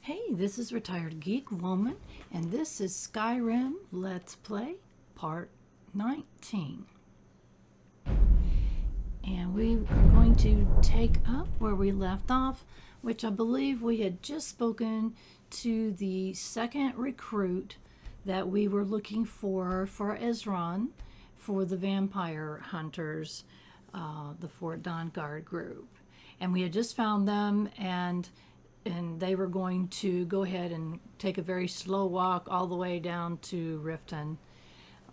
Hey, this is Retired Geek Woman, and this is Skyrim Let's Play Part 19. And we are going to take up where we left off, which I believe we had just spoken to the second recruit that we were looking for Isran, for the vampire hunters, the Fort Dawnguard group. And we had just found them, and they were going to go ahead and take a very slow walk all the way down to Riften,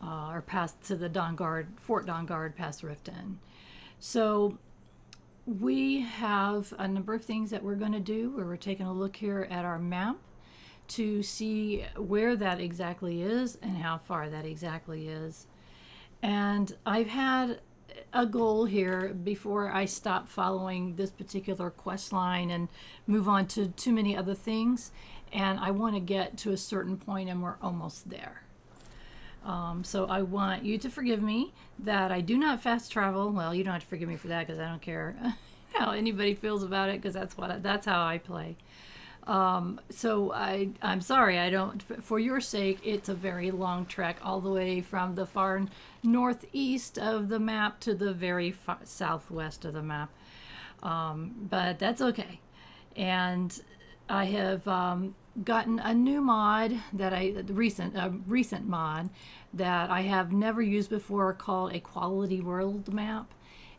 or past to the Fort Dawnguard past Riften. So we have a number of things that we're going to do, where we're taking a look here at our map to see where that exactly is and how far that exactly is. And I've had a goal here before I stop following this particular quest line and move on to too many other things, and I want to get to a certain point, and we're almost there. So I want you to forgive me that I do not fast travel. Well, you don't have to forgive me for that, because I don't care how anybody feels about it, because that's how I play. So I'm sorry, I don't, for your sake, it's a very long trek all the way from the far northeast of the map to the very southwest of the map. But that's okay. And I have gotten a new mod that recent mod that I have never used before, called a quality world map.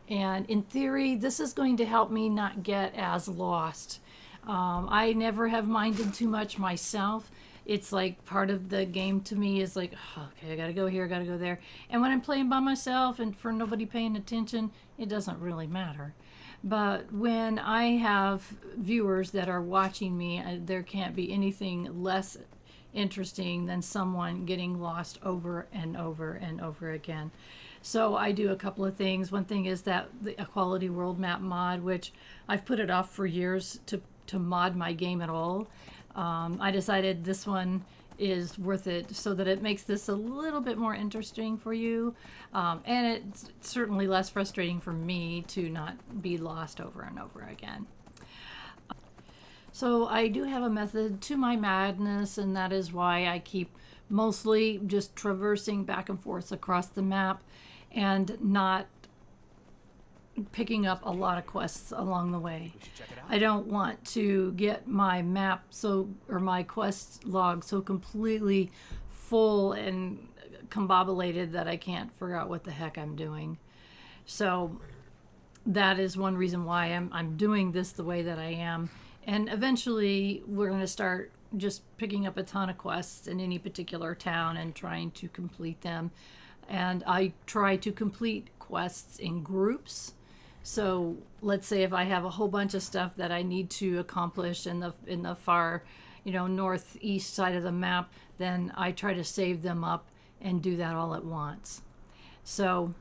And in theory, this is going to help me not get as lost. I never have minded too much myself. It's like part of the game to me is like, oh, okay, I gotta go here, I gotta go there. And when I'm playing by myself and for nobody paying attention, it doesn't really matter. But when I have viewers that are watching me, there can't be anything less interesting than someone getting lost over and over and over again. So I do a couple of things. One thing is that the Equality World Map mod, which I've put it off for years to mod my game at all. I decided this one is worth it, so that it makes this a little bit more interesting for you, and it's certainly less frustrating for me to not be lost over and over again. So I do have a method to my madness, and that is why I keep mostly just traversing back and forth across the map and not picking up a lot of quests along the way. I don't want to get my map or my quest log so completely full and combobulated that I can't figure out what the heck I'm doing. So that is one reason why I'm doing this the way that I am. And eventually we're going to start just picking up a ton of quests in any particular town and trying to complete them. And I try to complete quests in groups. So let's say if I have a whole bunch of stuff that I need to accomplish in the far, northeast side of the map, then I try to save them up and do that all at once. So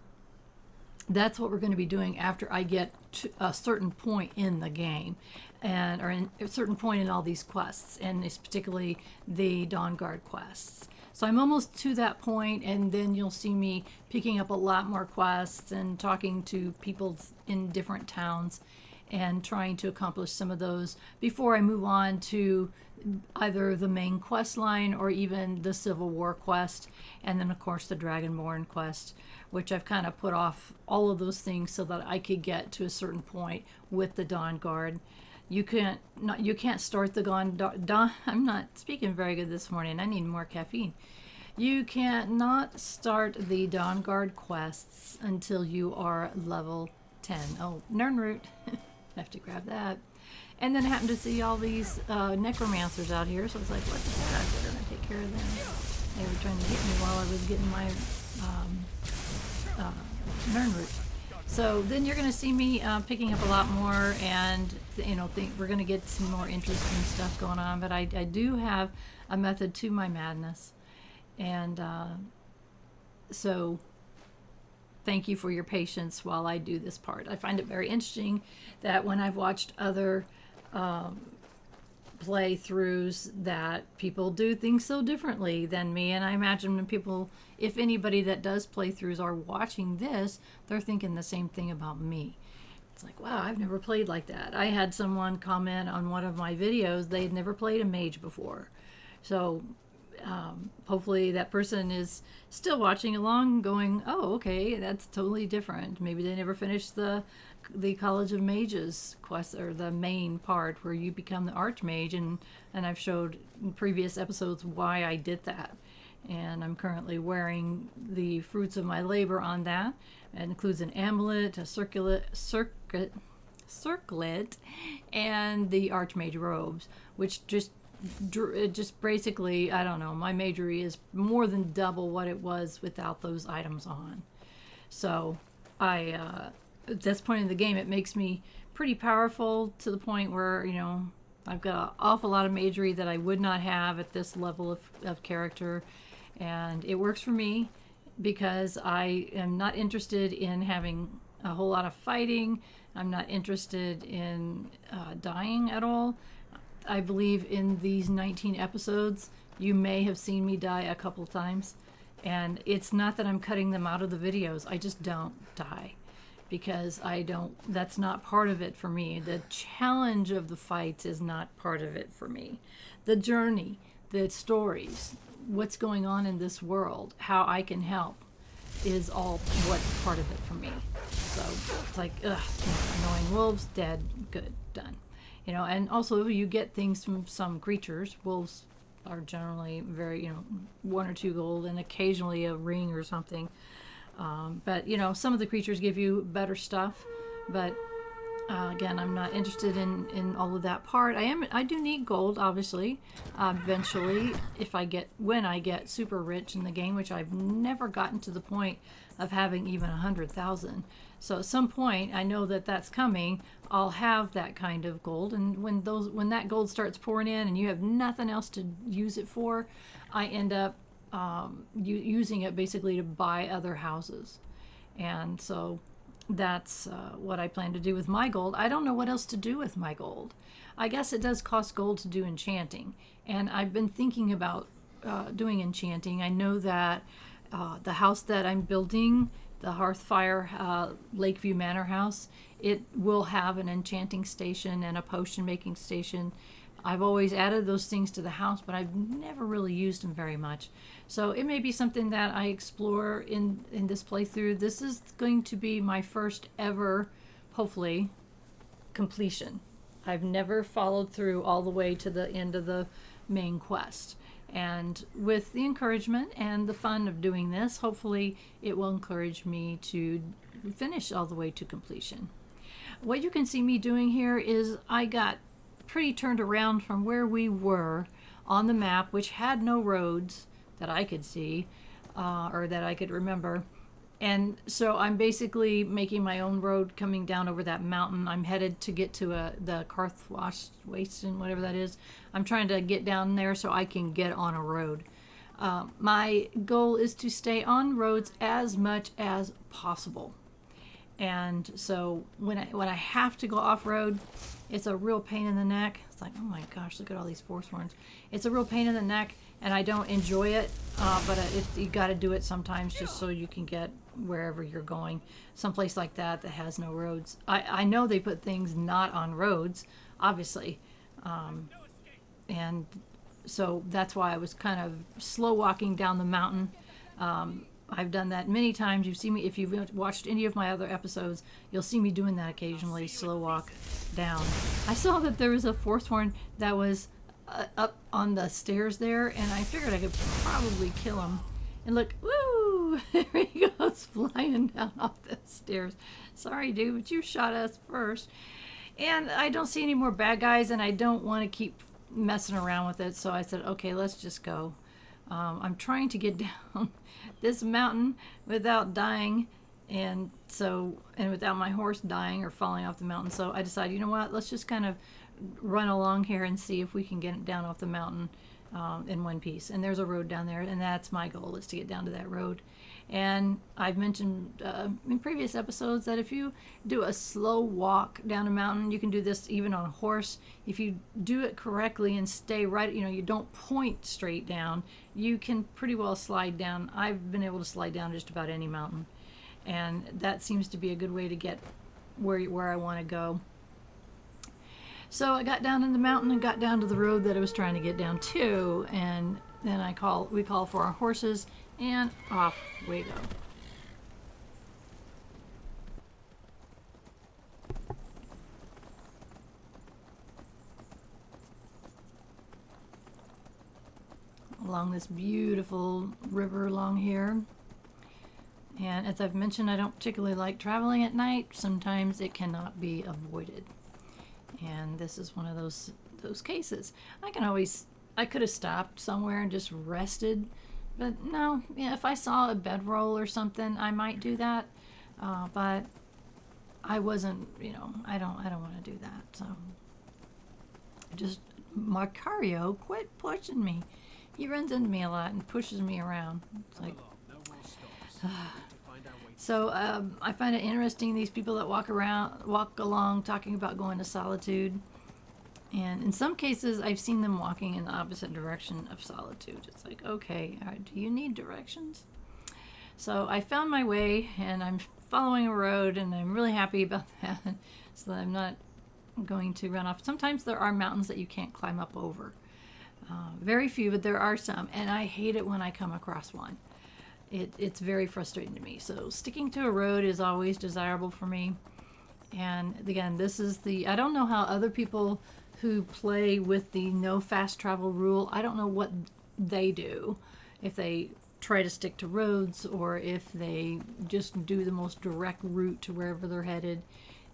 that's what we're going to be doing after I get to a certain point in the game, or in a certain point in all these quests, and it's particularly the Dawnguard quests. So I'm almost to that point, and then you'll see me picking up a lot more quests and talking to people in different towns and trying to accomplish some of those before I move on to either the main quest line or even the Civil War quest, and then of course the Dragonborn quest, which I've kind of put off all of those things so that I could get to a certain point with the Dawnguard. You can't start the I'm not speaking very good this morning. I need more caffeine. You can't not start the Dawnguard quests until you are level 10. Oh, Nernroot. I have to grab that. And then I happened to see all these necromancers out here, so I was like, what the heck? We're going to take care of them. They were trying to hit me while I was getting my Nernroot. So then you're going to see me picking up a lot more, and think we're going to get some more interesting stuff going on. But I do have a method to my madness, and so thank you for your patience while I do this part. I find it very interesting that when I've watched other playthroughs, that people do things so differently than me, and I imagine when people, if anybody that does playthroughs are watching this, they're thinking the same thing about me. It's like, wow, I've never played like that. I had someone comment on one of my videos, they had never played a mage before. So hopefully that person is still watching along going, oh, okay, that's totally different. Maybe they never finished the College of Mages quest, or the main part where you become the Archmage, and I've showed in previous episodes why I did that. And I'm currently wearing the fruits of my labor on that. It includes an amulet, a circlet, and the Archmage robes, which just basically, I don't know, my magery is more than double what it was without those items on. So at this point in the game, it makes me pretty powerful to the point where, you know, I've got an awful lot of magery that I would not have at this level of character. And it works for me because I am not interested in having a whole lot of fighting. I'm not interested in dying at all. I believe in these 19 episodes, you may have seen me die a couple times. And it's not that I'm cutting them out of the videos. I just don't die because that's not part of it for me. The challenge of the fights is not part of it for me. The journey, the stories, what's going on in this world, how I can help is all what's part of it for me. So it's like, annoying wolves, dead, good, done. You know, and also you get things from some creatures. Wolves are generally very, 1 or 2 gold and occasionally a ring or something. But, some of the creatures give you better stuff. But again, I'm not interested in all of that part. I do need gold, obviously, eventually, when I get super rich in the game, which I've never gotten to the point of having even 100,000. So at some point, I know that that's coming. I'll have that kind of gold, and when that gold starts pouring in, and you have nothing else to use it for, I end up using it basically to buy other houses, and so that's what I plan to do with my gold. I don't know what else to do with my gold. I guess it does cost gold to do enchanting, and I've been thinking about doing enchanting. I know that the house that I'm building, the Hearthfire Lakeview Manor house, it will have an enchanting station and a potion making station. I've always added those things to the house, but I've never really used them very much. So it may be something that I explore in this playthrough. This is going to be my first ever, hopefully, completion. I've never followed through all the way to the end of the main quest. And with the encouragement and the fun of doing this, hopefully it will encourage me to finish all the way to completion. What you can see me doing here is I got pretty turned around from where we were on the map, which had no roads that I could see or that I could remember. And so I'm basically making my own road coming down over that mountain. I'm headed to get to the Wasten, whatever that is. I'm trying to get down there so I can get on a road. My goal is to stay on roads as much as possible. And so when I have to go off-road, it's a real pain in the neck. It's like, oh my gosh, look at all these force horns. It's a real pain in the neck, and I don't enjoy it, but you got to do it sometimes just so you can get wherever you're going. Someplace like that has no roads. I know they put things not on roads, obviously. And so that's why I was kind of slow walking down the mountain. I've done that many times. You've seen me, if you've watched any of my other episodes, you'll see me doing that occasionally, slow walk down. I saw that there was a force horn that was up on the stairs there, and I figured I could probably kill him. And look, woo! There he goes, flying down off the stairs. Sorry, dude, but you shot us first. And I don't see any more bad guys, and I don't want to keep messing around with it, so I said, okay, let's just go. I'm trying to get down this mountain without dying, and without my horse dying or falling off the mountain. So I decided, you know what, let's just kind of run along here and see if we can get down off the mountain in one piece. And there's a road down there, and that's my goal, is to get down to that road. And I've mentioned in previous episodes that if you do a slow walk down a mountain, you can do this even on a horse. If you do it correctly and stay right, you don't point straight down, you can pretty well slide down. I've been able to slide down just about any mountain. And that seems to be a good way to get where I want to go. So I got down in the mountain and got down to the road that I was trying to get down to, and then we call for our horses, and off we go. Along this beautiful river along here. And as I've mentioned, I don't particularly like traveling at night. Sometimes it cannot be avoided. And this is one of those cases. I could have stopped somewhere and just rested, but no, yeah, if I saw a bedroll or something, I might do that. But I wasn't, I don't want to do that. So just Marcurio, quit pushing me. He runs into me a lot and pushes me around. It's like, so I find it interesting, these people that walk along talking about going to solitude. And in some cases, I've seen them walking in the opposite direction of solitude. It's like, okay, do you need directions? So I found my way, and I'm following a road, and I'm really happy about that, so that I'm not going to run off. Sometimes there are mountains that you can't climb up over. Very few, but there are some, and I hate it when I come across one. It's very frustrating to me. So sticking to a road is always desirable for me. And again, I don't know how other people who play with the no fast travel rule, I don't know what they do. If they try to stick to roads or if they just do the most direct route to wherever they're headed.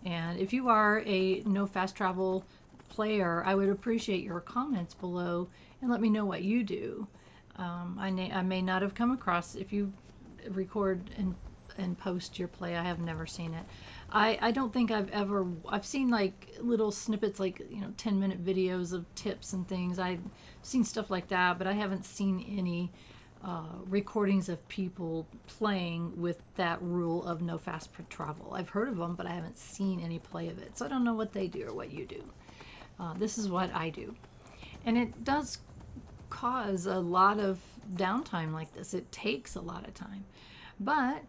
And if you are a no fast travel player, I would appreciate your comments below and let me know what you do. I may not have come across, if you record and post your play, I have never seen it. I don't think I've seen like little snippets, like 10-minute videos of tips and things. I've seen stuff like that, but I haven't seen any recordings of people playing with that rule of no fast travel. I've heard of them, but I haven't seen any play of it, so I don't know what they do or what you do. This is what I do, and it does cause a lot of downtime like this. It takes a lot of time, but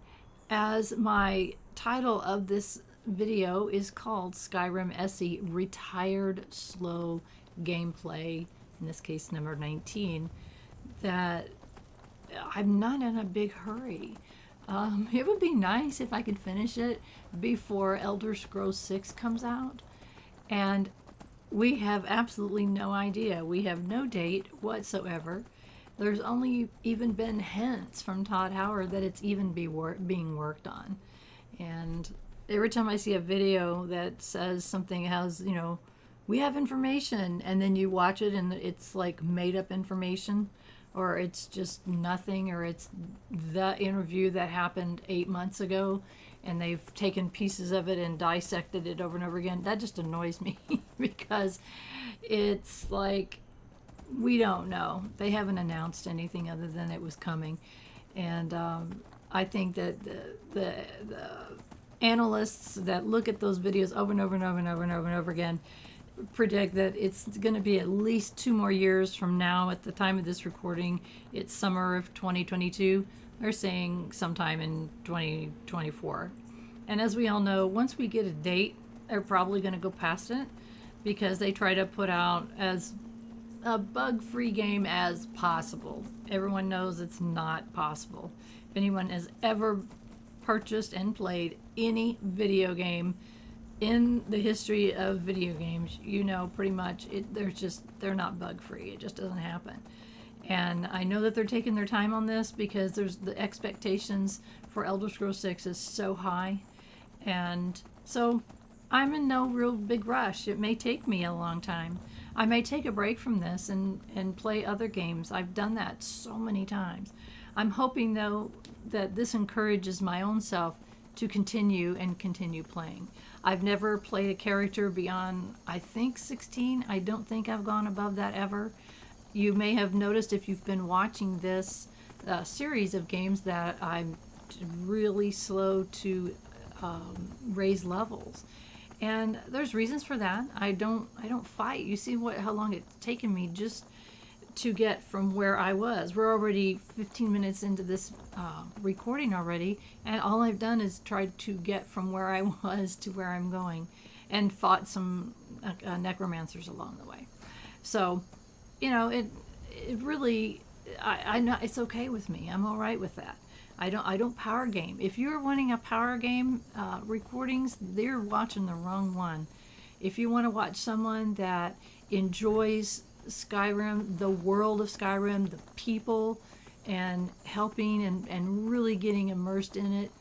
as my title of this video is called Skyrim SE Retired Slow Gameplay, in this case number 19, that I'm not in a big hurry. It would be nice if I could finish it before Elder Scrolls 6 comes out, and we have absolutely no idea. We have no date whatsoever. There's only even been hints from Todd Howard that it's even being worked on. And every time I see a video that says something has, we have information, and then you watch it and it's like made up information, or it's just nothing, or it's the interview that happened 8 months ago and they've taken pieces of it and dissected it over and over again, that just annoys me because it's like, we don't know. They haven't announced anything other than it was coming. And I think that the analysts that look at those videos over and over and over and over and over and over again predict that it's going to be at least 2 more years from now. At the time of this recording, it's summer of 2022. They're saying sometime in 2024. And as we all know, once we get a date, they're probably going to go past it because they try to put out as a bug-free game as possible. Everyone knows it's not possible. If anyone has ever purchased and played any video game in the history of video games, pretty much they're not bug-free. It just doesn't happen. And I know that they're taking their time on this because the expectations for Elder Scrolls 6 is so high. And so I'm in no real big rush. It may take me a long time. I may take a break from this and play other games. I've done that so many times. I'm hoping, though, that this encourages my own self to continue playing. I've never played a character beyond, I think, 16. I don't think I've gone above that ever. You may have noticed if you've been watching this series of games that I'm really slow to raise levels. And there's reasons for that. I don't fight. You see how long it's taken me just to get from where I was. We're already 15 minutes into this recording already, and all I've done is tried to get from where I was to where I'm going, and fought some necromancers along the way. So, it really, I know it's okay with me. I'm all right with that. I don't power game. If you're wanting a power game recordings, they're watching the wrong one. If you want to watch someone that enjoys Skyrim, the world of Skyrim, the people, and helping and really getting immersed in it,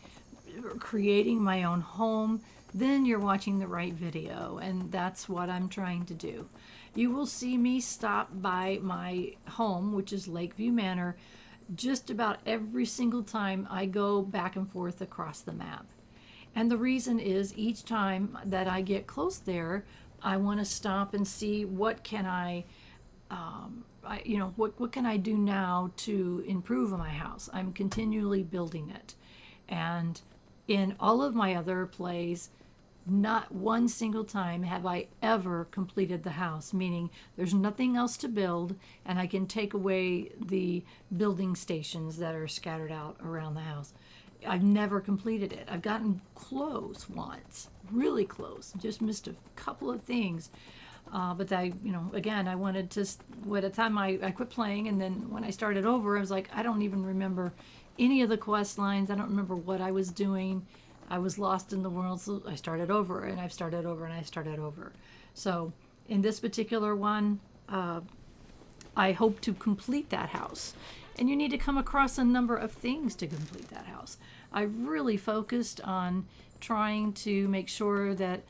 creating my own home, then you're watching the right video, and that's what I'm trying to do. You will see me stop by my home, which is Lakeview Manor, just about every single time I go back and forth across the map. And the reason is each time that I get close there, I want to stop and see what can what can I do now to improve my house. I'm continually building it. And in all of my other plays, not one single time have I ever completed the house, meaning there's nothing else to build, and I can take away the building stations that are scattered out around the house. I've never completed it. I've gotten close once, really close, just missed a couple of things. But again, I wanted to, by the time I quit playing, and then when I started over, I was like, I don't even remember any of the quest lines. I don't remember what I was doing. I was lost in the world, so I started over, and I've started over, and I started over. So in this particular one, I hope to complete that house. And you need to come across a number of things to complete that house. I've really focused on trying to make sure that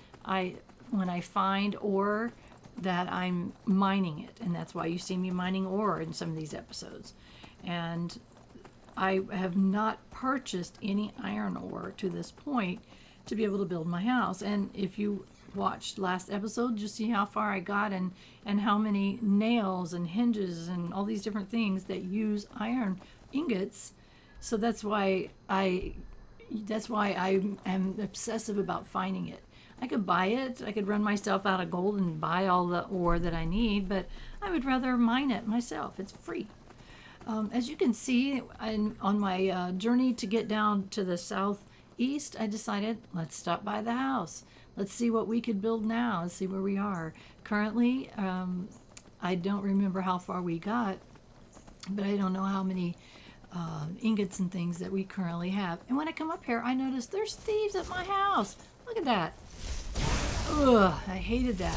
when I find ore, that I'm mining it. And that's why you see me mining ore in some of these episodes. And I have not purchased any iron ore to this point to be able to build my house. And if you watched last episode, you see how far I got and how many nails and hinges and all these different things that use iron ingots. So that's why I am obsessive about finding it. I could buy it. I could run myself out of gold and buy all the ore that I need, but I would rather mine it myself. It's free. As you can see, on my journey to get down to the southeast, I decided, let's stop by the house. Let's see what we could build now. Let's see where we are. Currently, I don't remember how far we got, but I don't know how many ingots and things that we currently have. And when I come up here, I notice there's thieves at my house. Look at that. Ugh, I hated that.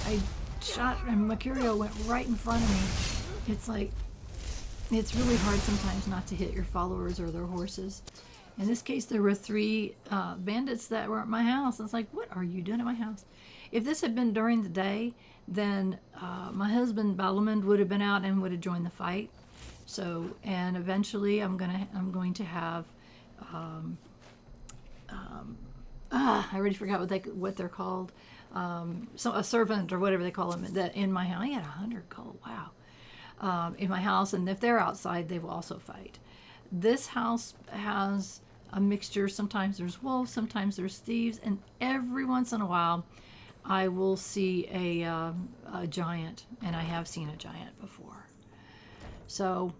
I shot, and Marcurio went right in front of me. It's like, it's really hard sometimes not to hit your followers or their horses. In this case, there were 3 bandits that were at my house. It's like, what are you doing at my house? If this had been during the day, then my husband Balamund would have been out and would have joined the fight. So, and eventually, I'm going to have. I already forgot what they're called. So a servant or whatever they call them that in my house. I had 100 gold. Wow. In my house, and if they're outside, they will also fight. This house has a mixture. Sometimes there's wolves, sometimes there's thieves, and every once in a while, I will see a giant, and I have seen a giant before. So,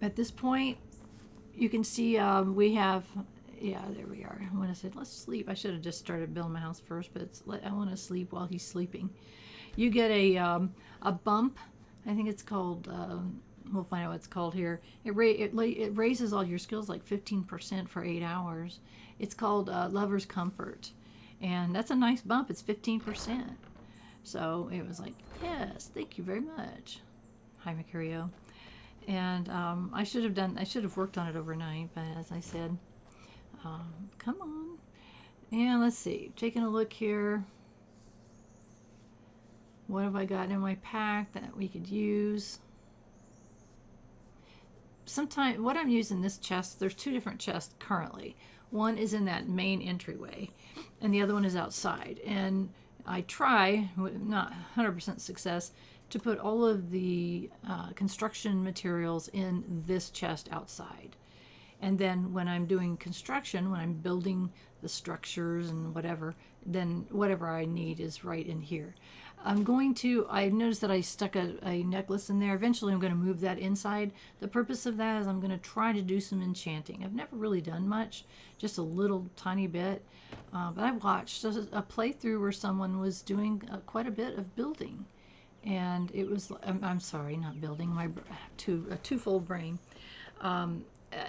at this point, you can see we have. Yeah, there we are. When I said let's sleep, I should have just started building my house first, but I want to sleep while he's sleeping. You get a bump. I think it's called, we'll find out what it's called here. It raises all your skills like 15% for 8 hours. It's called Lover's Comfort. And that's a nice bump. It's 15%. So it was like, yes, thank you very much. Hi, Marcurio. And I should have worked on it overnight, but as I said, come on. And let's see, taking a look here. What have I got in my pack that we could use? Sometimes, what I'm using this chest, there's 2 different chests currently. One is in that main entryway, and the other one is outside. And I try, with not 100% success, to put all of the construction materials in this chest outside. And then when I'm doing construction, when I'm building the structures and whatever, then whatever I need is right in here. I noticed that I stuck a necklace in there. Eventually I'm going to move that inside. The purpose of that is I'm going to try to do some enchanting. I've never really done much, just a little tiny bit. But I watched a playthrough where someone was doing quite a bit of building. And it was, I'm sorry, not building, a twofold brain.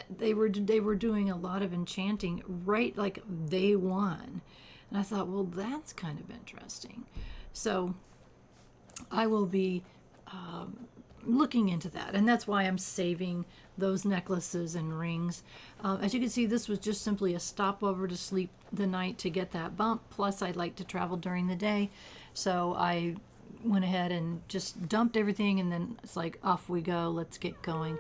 They were doing a lot of enchanting right like day one. And I thought, well, that's kind of interesting. So I will be looking into that. And that's why I'm saving those necklaces and rings. As you can see, this was just simply a stopover to sleep the night to get that bump. Plus, I'd like to travel during the day. So I went ahead and just dumped everything, and then it's like, off we go. Let's get going.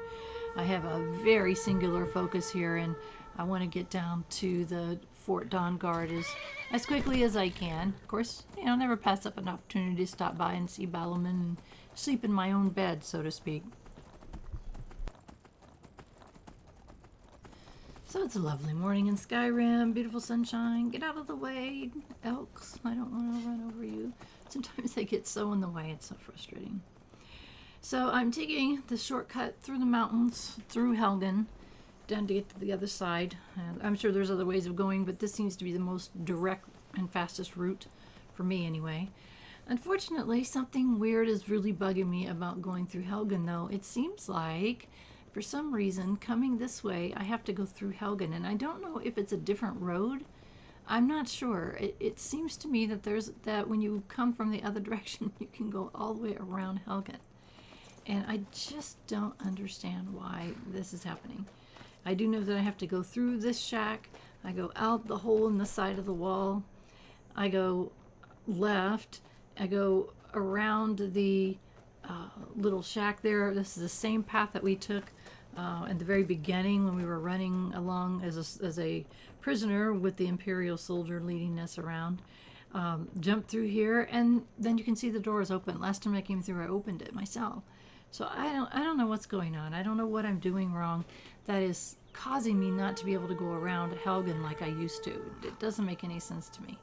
I have a very singular focus here, and I want to get down to the Fort Dawnguard as quickly as I can. Of course, never pass up an opportunity to stop by and see Balliman and sleep in my own bed, so to speak. So it's a lovely morning in Skyrim, beautiful sunshine. Get out of the way, elks. I don't want to run over you. Sometimes they get so in the way, it's so frustrating. So I'm taking the shortcut through the mountains, through Helgen, down to get to the other side. I'm sure there's other ways of going, but this seems to be the most direct and fastest route, for me anyway. Unfortunately, something weird is really bugging me about going through Helgen, though. It seems like, for some reason, coming this way, I have to go through Helgen, and I don't know if it's a different road. I'm not sure. It seems to me that when you come from the other direction, you can go all the way around Helgen. And I just don't understand why this is happening. I do know that I have to go through this shack. I go out the hole in the side of the wall. I go left. I go around the little shack there. This is the same path that we took at the very beginning when we were running along as a prisoner with the Imperial soldier leading us around. Jump through here, and then you can see the door is open. Last time I came through, I opened it myself. So I don't know what's going on. I don't know what I'm doing wrong that is causing me not to be able to go around Helgen like I used to. It doesn't make any sense to me.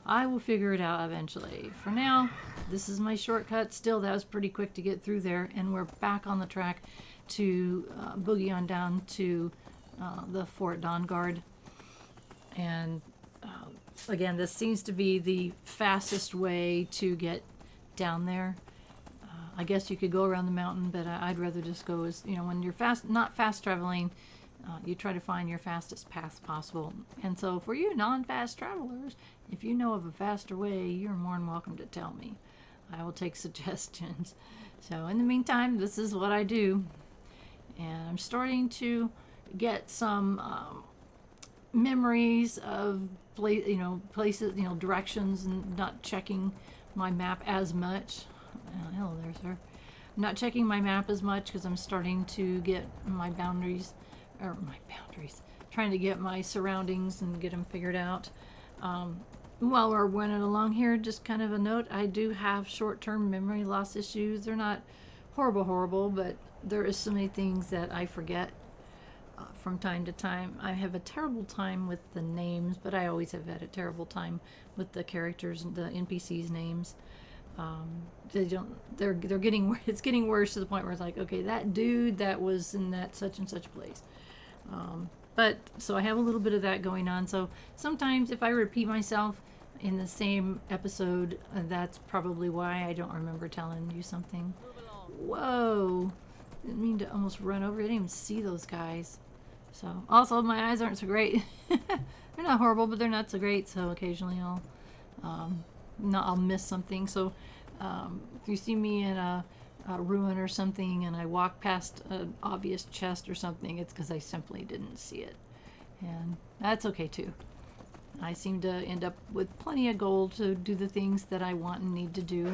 I will figure it out eventually. For now, this is my shortcut. Still, that was pretty quick to get through there, and we're back on the track to boogie on down to the Fort Dawnguard. And again, this seems to be the fastest way to get down there. I guess you could go around the mountain, but I'd rather just go when you're not fast traveling, you try to find your fastest path possible. And so for you non-fast travelers, if you know of a faster way, you're more than welcome to tell me. I will take suggestions. So in the meantime, this is what I do. And I'm starting to get some memories of places, directions, and not checking my map as much. Hello there, sir. I'm not checking my map as much because I'm starting to get trying to get my surroundings and get them figured out. While we're running along here, just kind of a note, I do have short-term memory loss issues. They're not horrible, but there is so many things that I forget from time to time. I have a terrible time with the names, but I always have had a terrible time with the characters and the NPCs' names. They're getting, it's getting worse to the point where it's like, okay, that dude that was in that such and such place. But so I have a little bit of that going on. So sometimes if I repeat myself in the same episode, that's probably why I don't remember telling you something. Whoa, didn't mean to almost run over. I didn't even see those guys. So also my eyes aren't so great. They're not horrible, but they're not so great. So occasionally I'll miss something. So if you see me in a ruin or something and I walk past an obvious chest or something, it's because I simply didn't see it. And that's okay too. I seem to end up with plenty of gold to do the things that I want and need to do.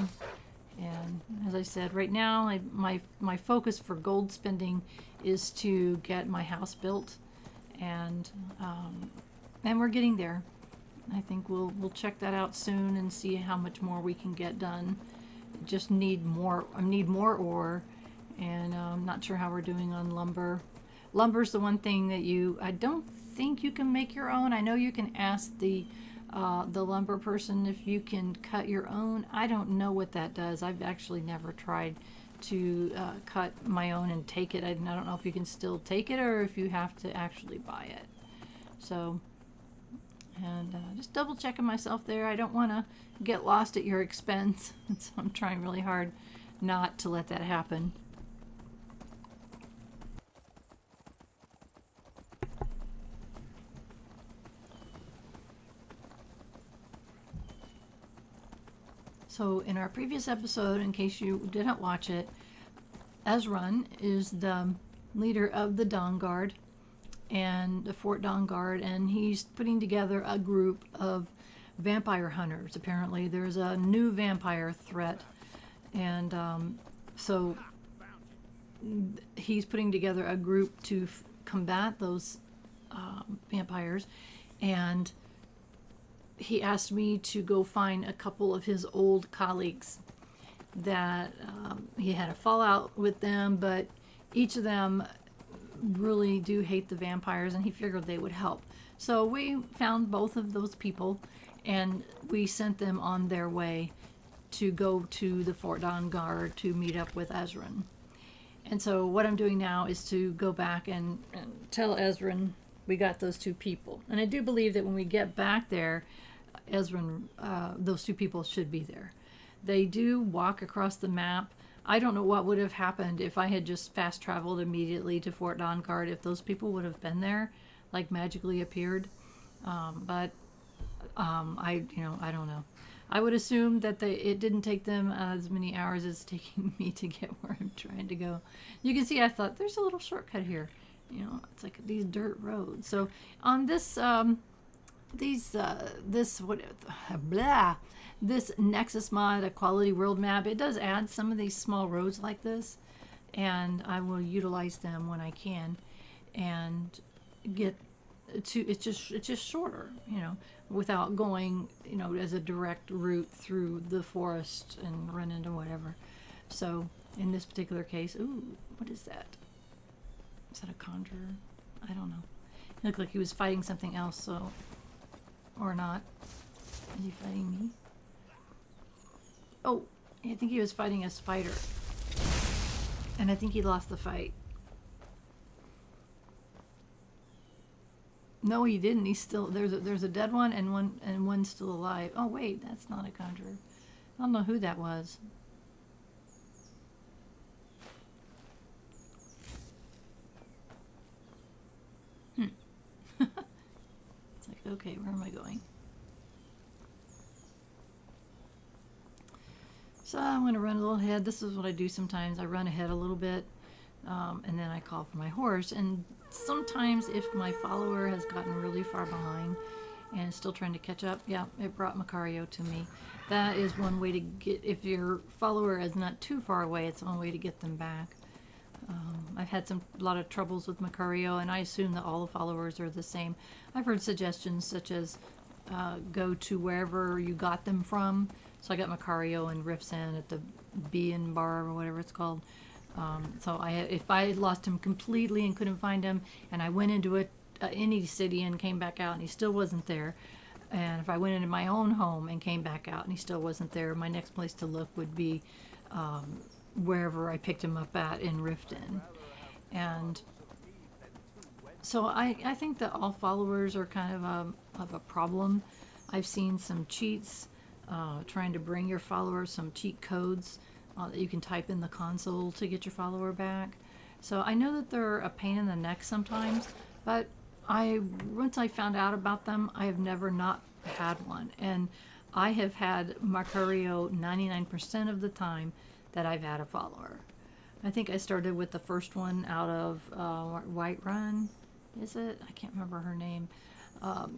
And as I said, right now my focus for gold spending is to get my house built, and we're getting there. I think we'll check that out soon and see how much more we can get done. Just need more ore, and I'm not sure how we're doing on lumber. lumber's the one thing that I don't think you can make your own. I know you can ask the lumber person if you can cut your own. I don't know what that does. I've actually never tried to cut my own and take it. I don't know if you can still take it or if you have to actually buy it. So, and just double checking myself there. I don't want to get lost at your expense. So I'm trying really hard not to let that happen. So in our previous episode, in case you didn't watch it, Isran is the leader of the Dawnguard and the Fort Dawnguard, and he's putting together a group of vampire hunters. Apparently there's a new vampire threat, and so he's putting together a group to combat those vampires, and he asked me to go find a couple of his old colleagues that he had a fallout with them, but each of them really do hate the vampires, and he figured they would help. So we found both of those people, and we sent them on their way to go to the Fort Dawnguard to meet up with Isran. And so what I'm doing now is to go back and tell Isran we got those two people. And I do believe that when we get back there, Isran, those two people should be there. They do walk across the map. I don't know what would have happened if I had just fast traveled immediately to Fort Dawnguard, if those people would have been there, like magically appeared. But I don't know. I would assume that it didn't take them as many hours as it's taking me to get where I'm trying to go. You can see I thought there's a little shortcut here. It's like these dirt roads. So on this this Nexus mod, a quality world map, it does add some of these small roads like this, and I will utilize them when I can, and get to it's just shorter, without going as a direct route through the forest and run into whatever. So in this particular case, ooh, what is that? Is that a conjurer? I don't know. It looked like he was fighting something else, so, or not. Is he fighting me? Oh, I think he was fighting a spider. And I think he lost the fight. No, he didn't. He's still, there's a dead one and one's still alive. Oh wait, that's not a conjurer. I don't know who that was. It's like, okay, where am I going? So I'm going to run a little ahead. This is what I do sometimes. I run ahead a little bit, and then I call for my horse. And sometimes if my follower has gotten really far behind and is still trying to catch up, yeah, it brought Marcurio to me. That is one way to get, if your follower is not too far away, it's one way to get them back. I've had a lot of troubles with Marcurio, and I assume that all the followers are the same. I've heard suggestions such as go to wherever you got them from. So I got Marcurio in Riften at the Bean Bar or whatever it's called. So if I had lost him completely and couldn't find him, and I went into any city and came back out and he still wasn't there, and if I went into my own home and came back out and he still wasn't there, my next place to look would be wherever I picked him up at in Riften. And so I think that all followers are kind of a problem. I've seen some cheats trying to bring your followers, some cheat codes that you can type in the console to get your follower back. So I know that they're a pain in the neck sometimes, but once I found out about them, I have never not had one. And I have had Marcurio 99% of the time that I've had a follower. I think I started with the first one out of Whiterun, is it? I can't remember her name.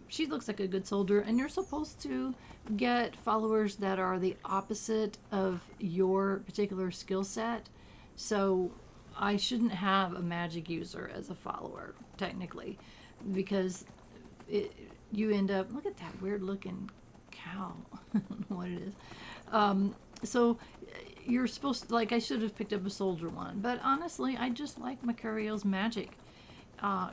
She looks like a good soldier, and you're supposed to get followers that are the opposite of your particular skill set. So I shouldn't have a magic user as a follower, technically, because you end up, look at that weird looking cow. I don't know what it is. So you're supposed to, like, I should have picked up a soldier one, but honestly, I just like Marcurio's magic.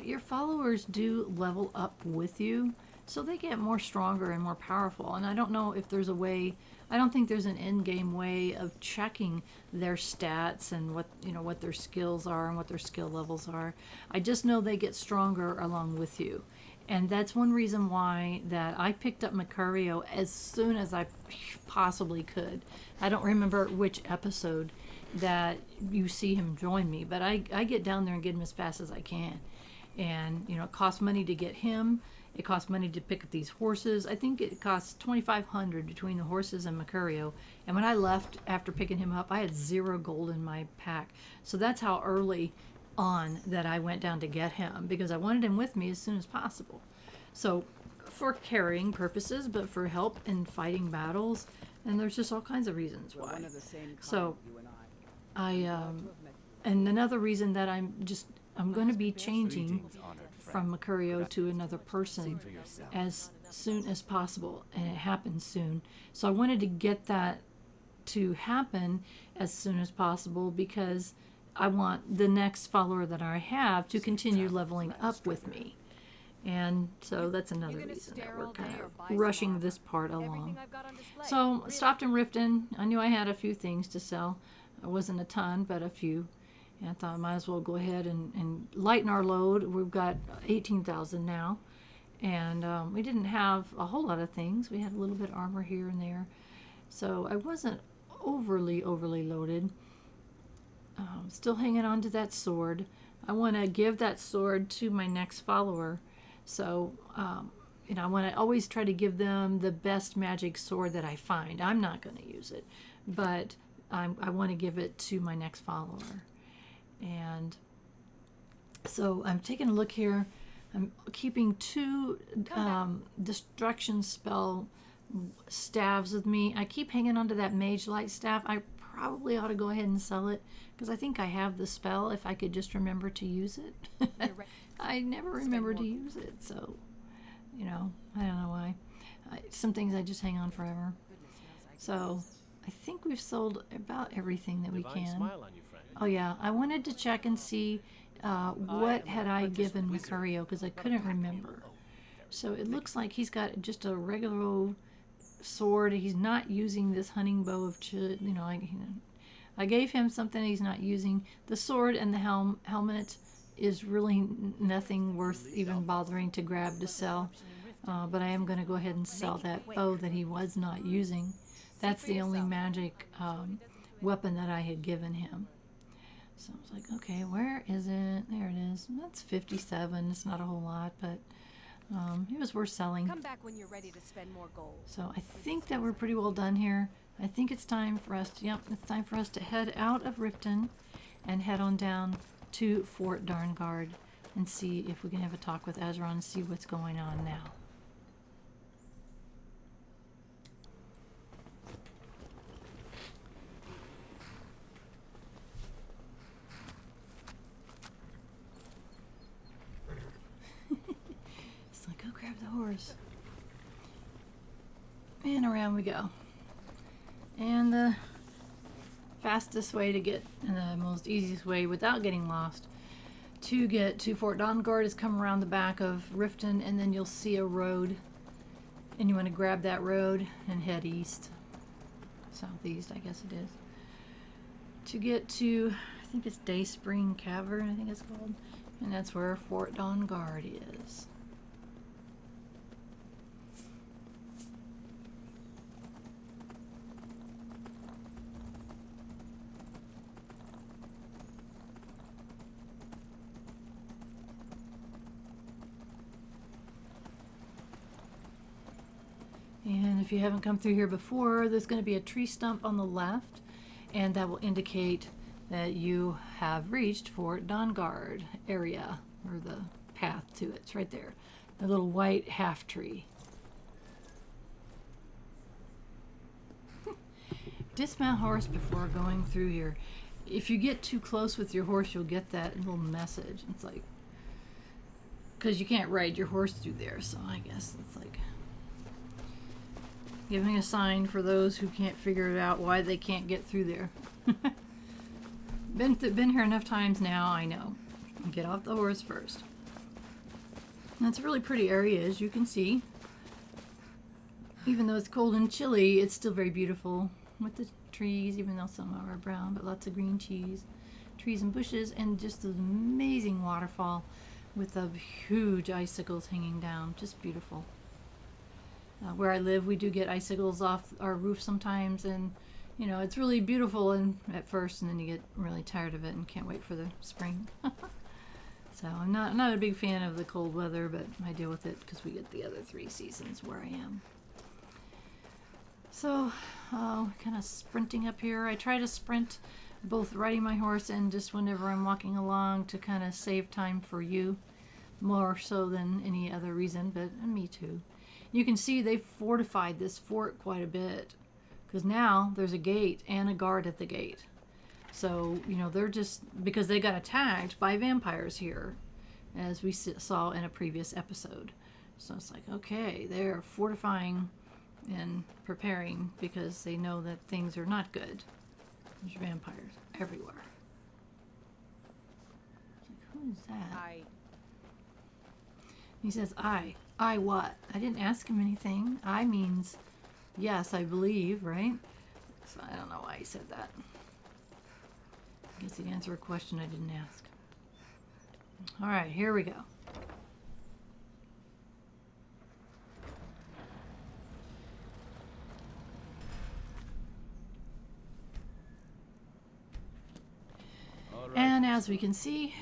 your followers do level up with you, so they get more stronger and more powerful. And I don't know if there's a way. I don't think there's an in-game way of checking their stats and what their skills are and what their skill levels are. I just know they get stronger along with you. And that's one reason why that I picked up Marcurio as soon as I possibly could. I don't remember which episode that you see him join me, but I get down there and get him as fast as I can. And, it costs money to get him. It costs money to pick up these horses. I think it costs $2,500 between the horses and Marcurio. And when I left after picking him up, I had 0 gold in my pack. So that's how early on that I went down to get him, because I wanted him with me as soon as possible. So for carrying purposes, but for help in fighting battles, and there's just all kinds of reasons why. So and another reason that I'm going to be changing from Marcurio to another person as soon as possible, and it happens soon. So I wanted to get that to happen as soon as possible, because I want the next follower that I have to continue leveling up with me. And so that's another reason that we're kind of rushing this part along. So stopped in Riften. I knew I had a few things to sell. It wasn't a ton, but a few. And I thought I might as well go ahead and lighten our load. We've got 18,000 now. And we didn't have a whole lot of things. We had a little bit of armor here and there. So I wasn't overly loaded. Still hanging on to that sword. I want to give that sword to my next follower. So, I want to always try to give them the best magic sword that I find. I'm not going to use it, but I want to give it to my next follower. And so I'm taking a look here. I'm keeping 2 destruction spell staves with me. I keep hanging on to that mage light staff. I probably ought to go ahead and sell it, because I think I have the spell if I could just remember to use it. I never remember to use it, so I don't know why. Some things I just hang on forever. So I think we've sold about everything that we can. Oh yeah, I wanted to check and see what had I given Marcurio, because I couldn't remember. So it looks like he's got just a regular old sword. He's not using this hunting bow of I gave him something he's not using. The sword and the helmet is really nothing worth even bothering to grab to sell. But I am going to go ahead and sell that bow that he was not using. That's the only magic weapon that I had given him. So I was like, okay, where is it? There it is. That's 57. It's not a whole lot, but it was worth selling. Come back when you're ready to spend more gold. So I think that we're pretty well done here. I think it's time for us to head out of Riften and head on down to Fort Dawnguard and see if we can have a talk with Isran and see what's going on now. It's like, go grab the horse. And around we go. And the fastest way to get, and the most easiest way without getting lost to get to Fort Dawnguard is come around the back of Riften, and then you'll see a road, and you want to grab that road and head east, southeast I guess it is, to get to, I think it's Dayspring Cavern, I think it's called, and that's where Fort Dawnguard is. And if you haven't come through here before, there's going to be a tree stump on the left, and that will indicate that you have reached Fort Dawnguard area, or the path to it. It's right there, the little white half tree. Dismount horse before going through here. If you get too close with your horse, you'll get that little message. It's like, because you can't ride your horse through there, so I guess it's like giving a sign for those who can't figure it out why they can't get through there. Been here enough times now, I know. Get off the horse first. And it's a really pretty area, as you can see. Even though it's cold and chilly, it's still very beautiful with the trees, even though some are brown, but lots of green trees and bushes, and just an amazing waterfall with the huge icicles hanging down. Just beautiful. Where I live, we do get icicles off our roof sometimes, and you know, it's really beautiful at first, and then you get really tired of it and can't wait for the spring. So I'm not a big fan of the cold weather, but I deal with it because we get the other 3 seasons where I am. So, kind of sprinting up here. I try to sprint both riding my horse and just whenever I'm walking along to kind of save time for you, more so than any other reason, but me too. You can see they've fortified this fort quite a bit, because now there's a gate and a guard at the gate. So, you know, they're just, because they got attacked by vampires here, as we saw in a previous episode. So it's like, okay, they're fortifying and preparing because they know that things are not good. There's vampires everywhere. It's like, who is that? He says, I what? I didn't ask him anything. I means, yes, I believe, right? So I don't know why he said that. I guess he'd answer a question I didn't ask. All right, here we go. And as we can see,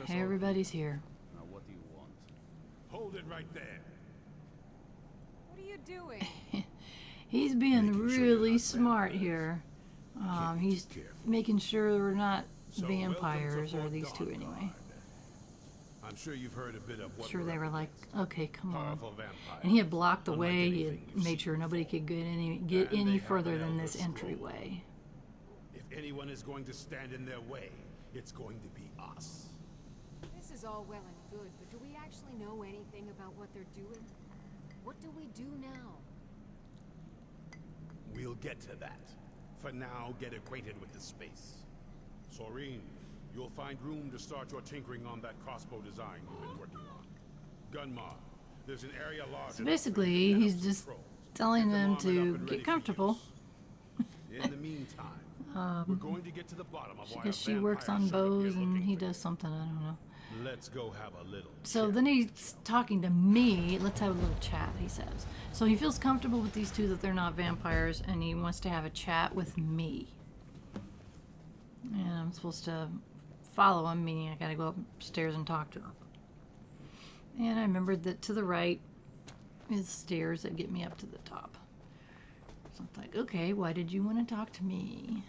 everybody's here. Now what do you want? Hold it right there. What are you doing? He's being Making sure really you're not smart vampires. here. Can't be He's too careful. making sure we're not So vampires, welcome or to these Fort two anyway. Dawnguard. I'm sure you've heard a bit of what Sure, we're they up were like, against. okay, come on. Powerful vampires. And he had blocked the Unlike way. He anything had you've made seen sure nobody before. could get any And they have further an than this elder scroll. entryway. If anyone is going to stand in their way, it's going to be us. This is all well and good, but do we actually know anything about what they're doing? What do we do now? We'll get to that. For now, get acquainted with the space. Soreen, you'll find room to start your tinkering on that crossbow design you've been working on. Gunmar, there's an area large So enough basically, for you to he's set up some just patrols. telling Get them armored up to and ready get for comfortable. use. In the meantime, we're going to get to the bottom of I why guess a she works vampire on showed up here bows and looking he for you. does something, I don't know. Let's go have a little So chat. then he's talking to me. Let's have a little chat, he says. So he feels comfortable with these two, that they're not vampires, and he wants to have a chat with me. And I'm supposed to follow him, meaning I gotta go upstairs and talk to him. And I remembered that to the right is stairs that get me up to the top. So I'm like, okay, why did you want to talk to me?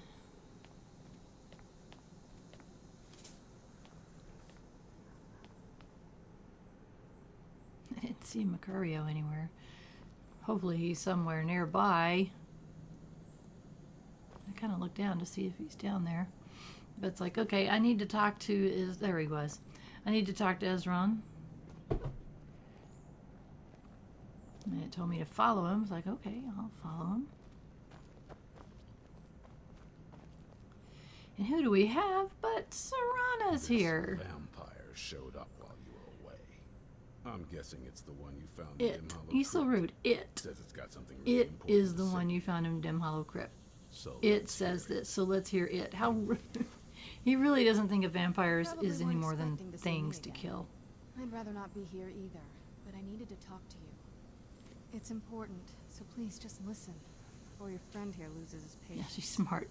I didn't see Marcurio anywhere. Hopefully he's somewhere nearby. I kind of looked down to see if he's down there. But it's like, okay, I need to talk to... There he was. I need to talk to Isran. And it told me to follow him. I was like, okay, I'll follow him. And who do we have but Serana's here? Vampire showed up while you were away. I'm guessing it's the one you found in It. Dim Hollow He's so Crypt. rude. It. Says it's got something really It important is to the say. one you found in Dim Hollow Crypt. So It let's says hear it. this, so let's hear it. How rude. He really doesn't think of vampires Probably is any weren't more than expecting to see me things to again. kill. I'd rather not be here either, but I needed to talk to you. It's important, so please just listen before your friend here loses his Yeah, patience. she's smart.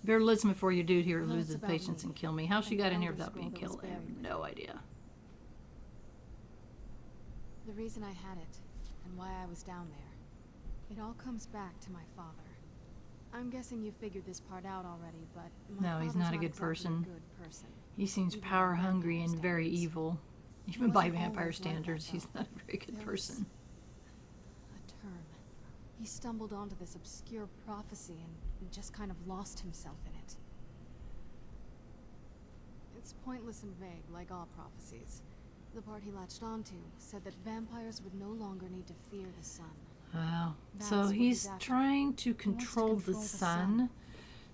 Better listen before you do here Well, lose it's his about patience me and kill me. How she and got the in here Elder without being Scroll that was killed, I have buried with no it. idea. The reason I had it, and why I was down there, it all comes back to my father. I'm guessing you figured this part out already, but my No, he's father's not a good exactly person. good person. He seems Even by power hungry vampire and very standards. evil. He Even by wasn't vampire always like that, standards, he's though. not a very good There person. A term. He stumbled onto this obscure prophecy and just kind of lost himself in it. It's pointless and vague, like all prophecies. The part he latched onto said that vampires would no longer need to fear the sun. Wow. That's So what he's he's after. trying to wants to control the control the sun, sun.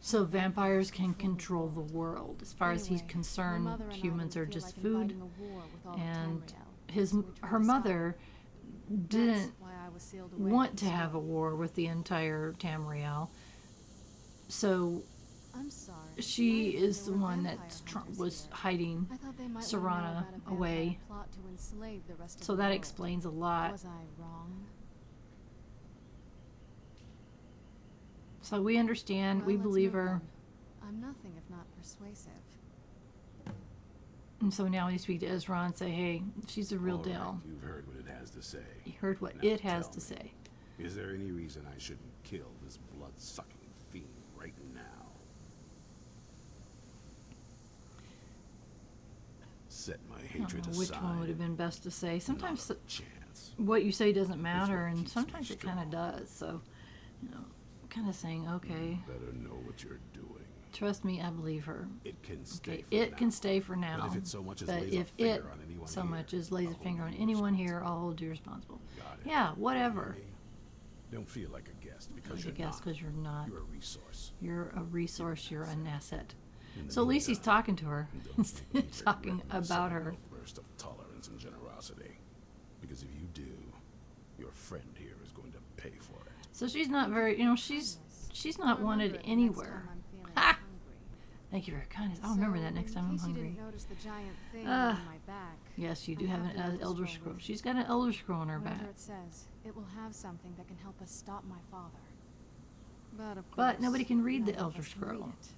so vampires can control the world. As far as he's Anyway, my concerned, mother and I humans didn't are feel just like food, inviting a war with all of and Tamriel. her mother didn't That's why I was sealed away want from to have a war with the entire Tamriel. So I'm sorry. she I is thought the there were one vampire that hunters was here. hiding I thought they might Serana wanna know about a vampire away. plot to enslave the rest of So the that world. explains a lot. Was I wrong? So we understand, Well, we let's believe move her. on. I'm nothing if not persuasive. And so now we speak to Isran and say, hey, she's the real All right, deal. you've heard what it has to say. You heard what Now it has tell to me, say. Is there any reason I shouldn't kill this blood-sucking fiend right now? Set my I don't hatred know which aside. one would have been best to say. Sometimes Not a chance. what you say doesn't what matter, and keeps me sometimes it kind of strong. does. So, kind of saying, okay, Better know what you're doing. trust me, I believe her. It can stay. Okay, for it now. can stay for now. But if it so much as But lays a if finger it on anyone so here, much as lays a I'll finger on hold you anyone here, responsible. I'll hold you responsible. Got it. Yeah, whatever. Don't feel like a guest because I you're guess not. because you're not. You're a resource. You're a resource. You're an asset. In the So at least he's meantime, talking to her don't instead make of me talking regret my about sudden her. outburst of tolerance and generosity. Because if you do, your friend here is going to pay for it. So she's not very, she's not I'll wanted remember it the anywhere. next time I'm feeling Ha! hungry. Thank you for your kindness. I'll remember that next time I'm In case you hungry. didn't notice the giant thing Ah. on my back. Yes, you I do have have the an Elder Elder Scroll Scroll. with She's got an Elder Scroll on her Whatever back. it says, it will have something that can help us stop my father. But of course, But nobody can read the none of Elder us can read Scroll. it.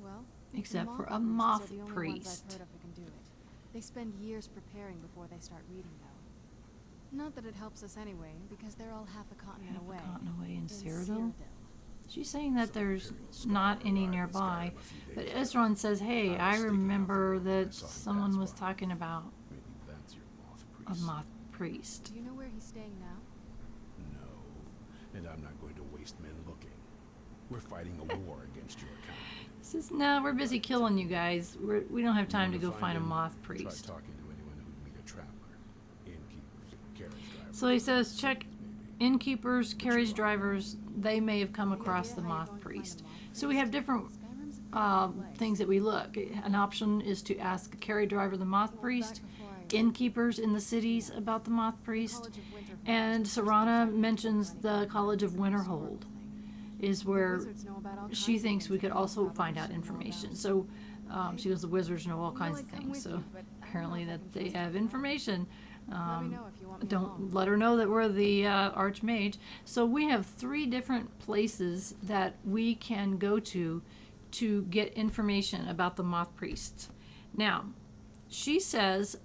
Well, Except the for a Moth Moth Priests are the only Priest. ones I've heard of who can do it. They spend years preparing before they start reading, though. Not that it helps us anyway, because they're all half a continent Half a away. continent away in in Cyrodiil. She's saying that there's not any nearby. But Isran says, hey, I remember that someone was talking about Maybe that's your Moth a Priest. Moth Priest. Do you know where he's staying now? No. And I'm not going to waste men looking. We're fighting a war against your kind. He says, no, we're busy killing you guys. We don't have time to You go wanna find a him? Moth Try Priest. talking to anyone who'd meet a traveler, innkeepers, carriage drivers. So he says, check maybe. innkeepers, carriage drivers. They may have come across the Idea how you're Moth going to find a Priest. Moth So we have different Skyrim's a pretty big things that we look. An option is to ask a carriage driver the Moth Well, Priest, back before I- innkeepers in the cities about the Moth Priest, College of Winterhold and is the first Serana designated mentions for the anything College of historical Winterhold thing. is The where wizards know about all she kinds of thinks things we that could you also probably find out shouldn't know information. about. So she goes, the wizards know all Well, kinds I'd of come things. with So you, but I don't know apparently if I that can they trust have you. information. Let me know if you want me Don't along. let her know that we're the Archmage. So we have 3 different places that we can go to get information about the Moth Priests. Now, she says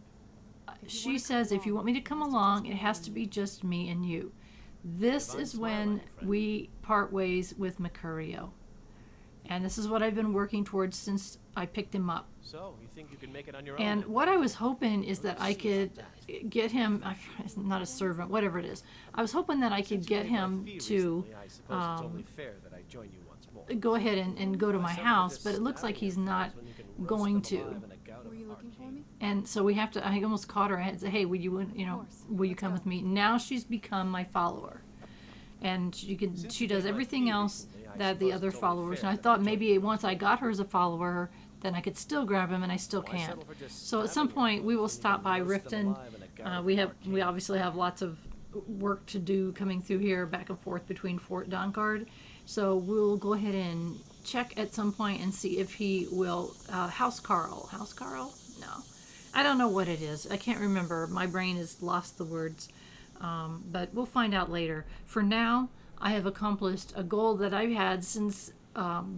if you want me to come along, it has to be just me and you. This is when we part ways with Marcurio. And this is what I've been working towards since I picked him up. So, you think you can make it on your And own? what I was hoping is that I could get him, it's not a servant, whatever it is. I was hoping that I could Since you get made my him fee to recently, I suppose it's only fair that I join you once more. go ahead and go to my Some of house, this but it looks like stallion he's not affairs when you can roast going them to. alive in a gout of Were you looking for arcane. me? And so we have to, I almost caught her and said, hey, would you, course. will you Let's come go. with me? Now she's become my follower. And Since she you does made my everything fee else recently, I that the suppose other it's only followers. fair And I that thought join maybe once I got her as a follower, then I could still grab him, and I still Why can't. settle for just So at some stabbing point we will yourself when you stop can by roast them Riften. alive in a gout of We arcane? obviously have lots of work to do coming through here back and forth between Fort Dawnguard. So we'll go ahead and check at some point and see if he will House Carl. House Carl? No. I don't know what it is. I can't remember. My brain has lost the words. But we'll find out later. For now, I have accomplished a goal that I've had since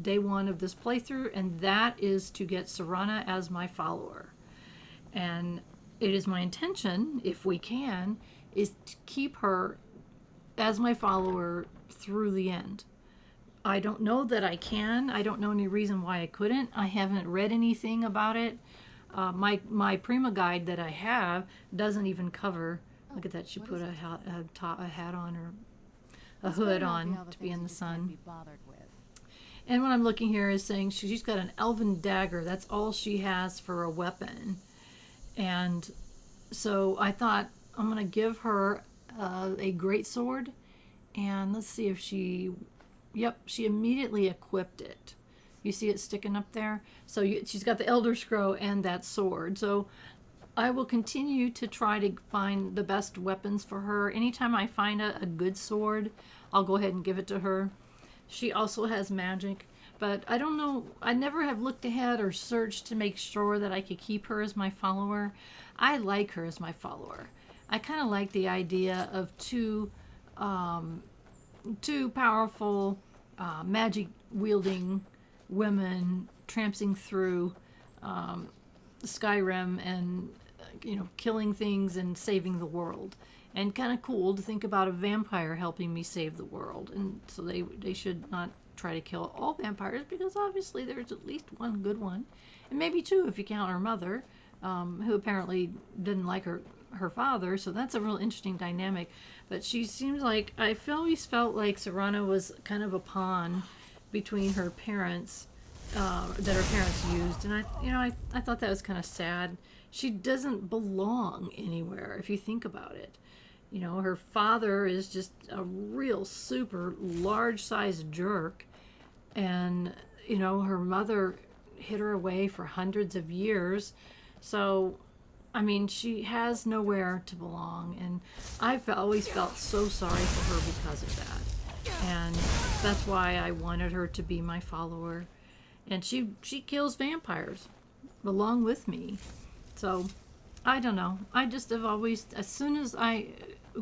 day 1 of this playthrough, and that is to get Serana as my follower. And it is my intention, if we can, is to keep her as my follower through the end. I don't know that I can. I don't know any reason why I couldn't. I haven't read anything about it. My Prima guide that I have doesn't even cover. Look at that. She what put is a hat on, or a Let's better hood not be on all the to be things in you the just can't sun. be bothered with. And what I'm looking here is saying she's got an elven dagger. That's all she has for a weapon. And so I thought I'm going to give her a great sword. And let's see if she immediately equipped it. You see it sticking up there? So she's got the Elder Scroll and that sword. So I will continue to try to find the best weapons for her. Anytime I find a good sword, I'll go ahead and give it to her. She also has magic, but I don't know. I never have looked ahead or searched to make sure that I could keep her as my follower. I like her as my follower. I kind of like the idea of two powerful magic wielding women tramping through Skyrim and killing things and saving the world. And kind of cool to think about a vampire helping me save the world. And so they should not try to kill all vampires, because obviously there's at least one good one, and maybe two if you count her mother, who apparently didn't like her father. So that's a real interesting dynamic. But she seems like, I always felt like Serana was kind of a pawn between her parents, that her parents used. And I thought that was kind of sad. She doesn't belong anywhere if you think about it. Her father is just a real super large-sized jerk, and her mother hid her away for hundreds of years. So I mean, she has nowhere to belong, and I've always felt so sorry for her because of that. And that's why I wanted her to be my follower. And she kills vampires along with me. So I don't know. I just have always, as soon as I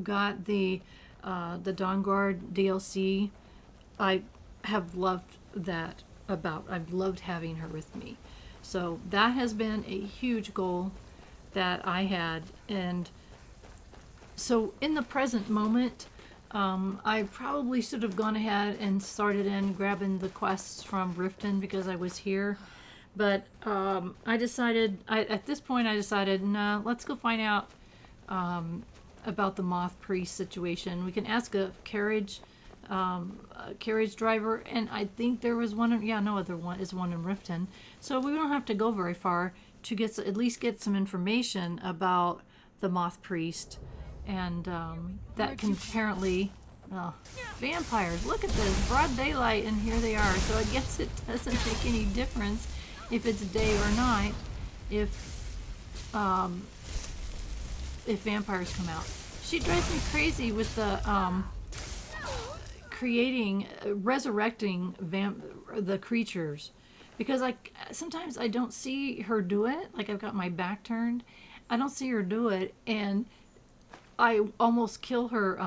got the Dawnguard DLC, I have loved that I've loved having her with me. So that has been a huge goal that I had. And so in the present moment, I probably should have gone ahead and started in grabbing the quests from Riften because I was here. But I decided, at this point I decided, no, let's go find out about the Moth Priest situation. We can ask a carriage driver, and I think there was one, one in Riften. So we don't have to go very far to at least get some information about the Moth Priest. And that can apparently, vampires, look at this, broad daylight, and here they are. So I guess it doesn't make any difference if it's day or night if vampires come out. She drives me crazy with the resurrecting the creatures, because sometimes I don't see her do it. Like, I've got my back turned, I don't see her do it, and I almost kill her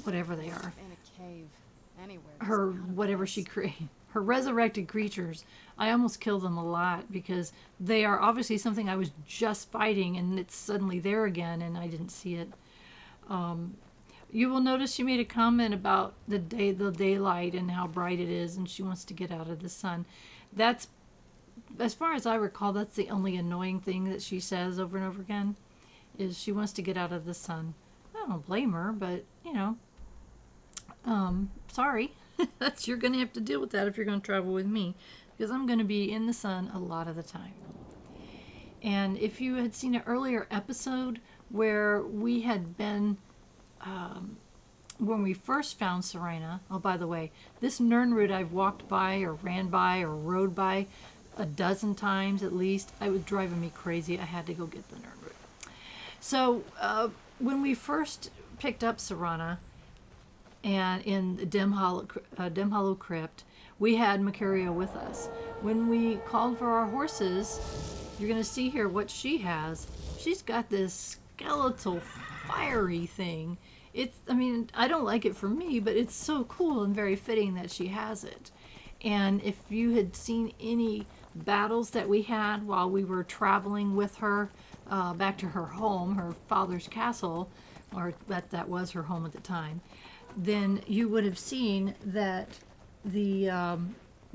whatever they are, in a cave, anywhere. her whatever she created, her resurrected creatures. I almost kill them a lot because they are obviously something I was just fighting, and it's suddenly there again and I didn't see it. You will notice she made a comment about the daylight and how bright it is, and she wants to get out of the sun. That's, as far as I recall, that's the only annoying thing that she says over and over again, is she wants to get out of the sun. I don't blame her, but sorry. You're going to have to deal with that if you're going to travel with me, because I'm going to be in the sun a lot of the time. And if you had seen an earlier episode where we had been, when we first found Serana, oh, by the way, this Nern route I've walked by or ran by or rode by a dozen times at least. It was driving me crazy. I had to go get the Nern route. So when we first picked up Serana, and in the Dim Hollow Crypt, we had Marcurio with us. When we called for our horses, you're going to see here what she has. She's got this skeletal fiery thing. I don't like it for me, but it's so cool and very fitting that she has it. And if you had seen any battles that we had while we were traveling with her back to her home, her father's castle, or that was her home at the time, then you would have seen that the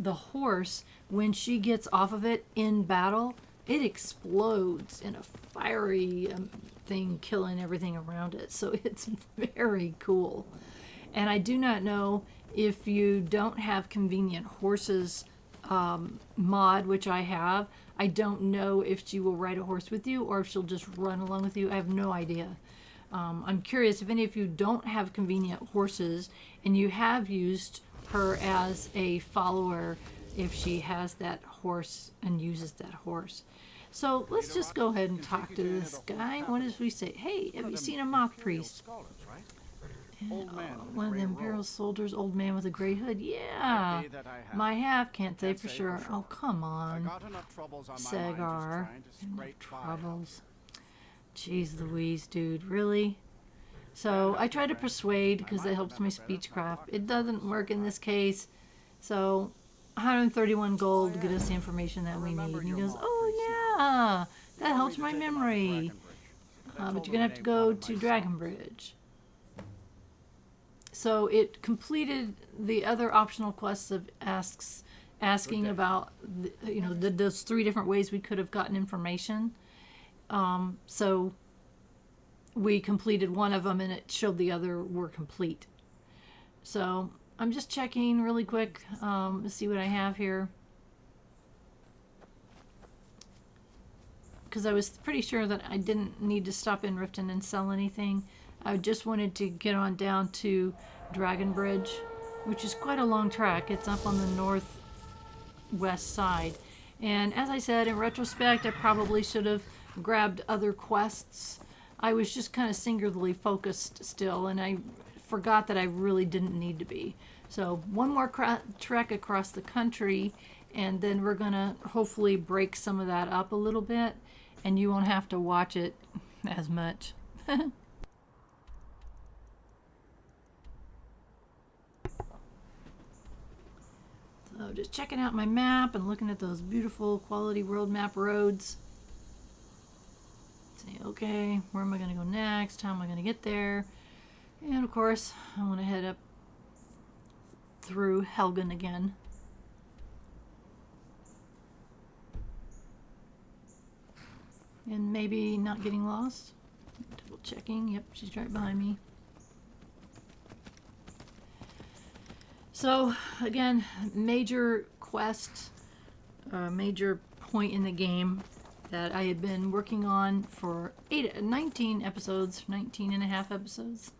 horse, when she gets off of it in battle, it explodes in a fiery thing, killing everything around it. So it's very cool. And I do not know if you don't have convenient horses mod, which I have. I don't know if she will ride a horse with you or if she'll just run along with you. I have no idea. I'm curious if any of you don't have convenient horses and you have used her as a follower if she has that horse and uses that horse. So let's just go ahead and talk to this guy. What does we say? Hey, have you seen a Moth Priest? One of the Imperial soldiers, old man with a gray hood. Yeah, my half, can't say for sure. Oh, come on, Sagar. Enough troubles. Jeez Louise, dude, really? So I try to persuade because it helps my speechcraft. It doesn't work in this case. So 131 gold to get us the information that we need. And he goes, oh yeah, that helps my memory. But you're going to have to go to Dragon Bridge. So it completed the other optional quests of asking about, those 3 different ways we could have gotten information. So we completed one of them and it showed the other were complete. So I'm just checking really quick to see what I have here. Because I was pretty sure that I didn't need to stop in Riften and sell anything. I just wanted to get on down to Dragon Bridge, which is quite a long track. It's up on the northwest side. And as I said, in retrospect, I probably should have grabbed other quests. I was just kind of singularly focused still, and I forgot that I really didn't need to be. So one more trek across the country, and then we're going to hopefully break some of that up a little bit, and you won't have to watch it as much. So just checking out my map and looking at those beautiful quality world map roads. Say, okay, where am I going to go next? How am I going to get there? And of course, I want to head up through Helgen again. And maybe not getting lost. Double checking. Yep, she's right behind me. So, again, major quest, major point in the game that I had been working on for 19 episodes, 19 and a half episodes,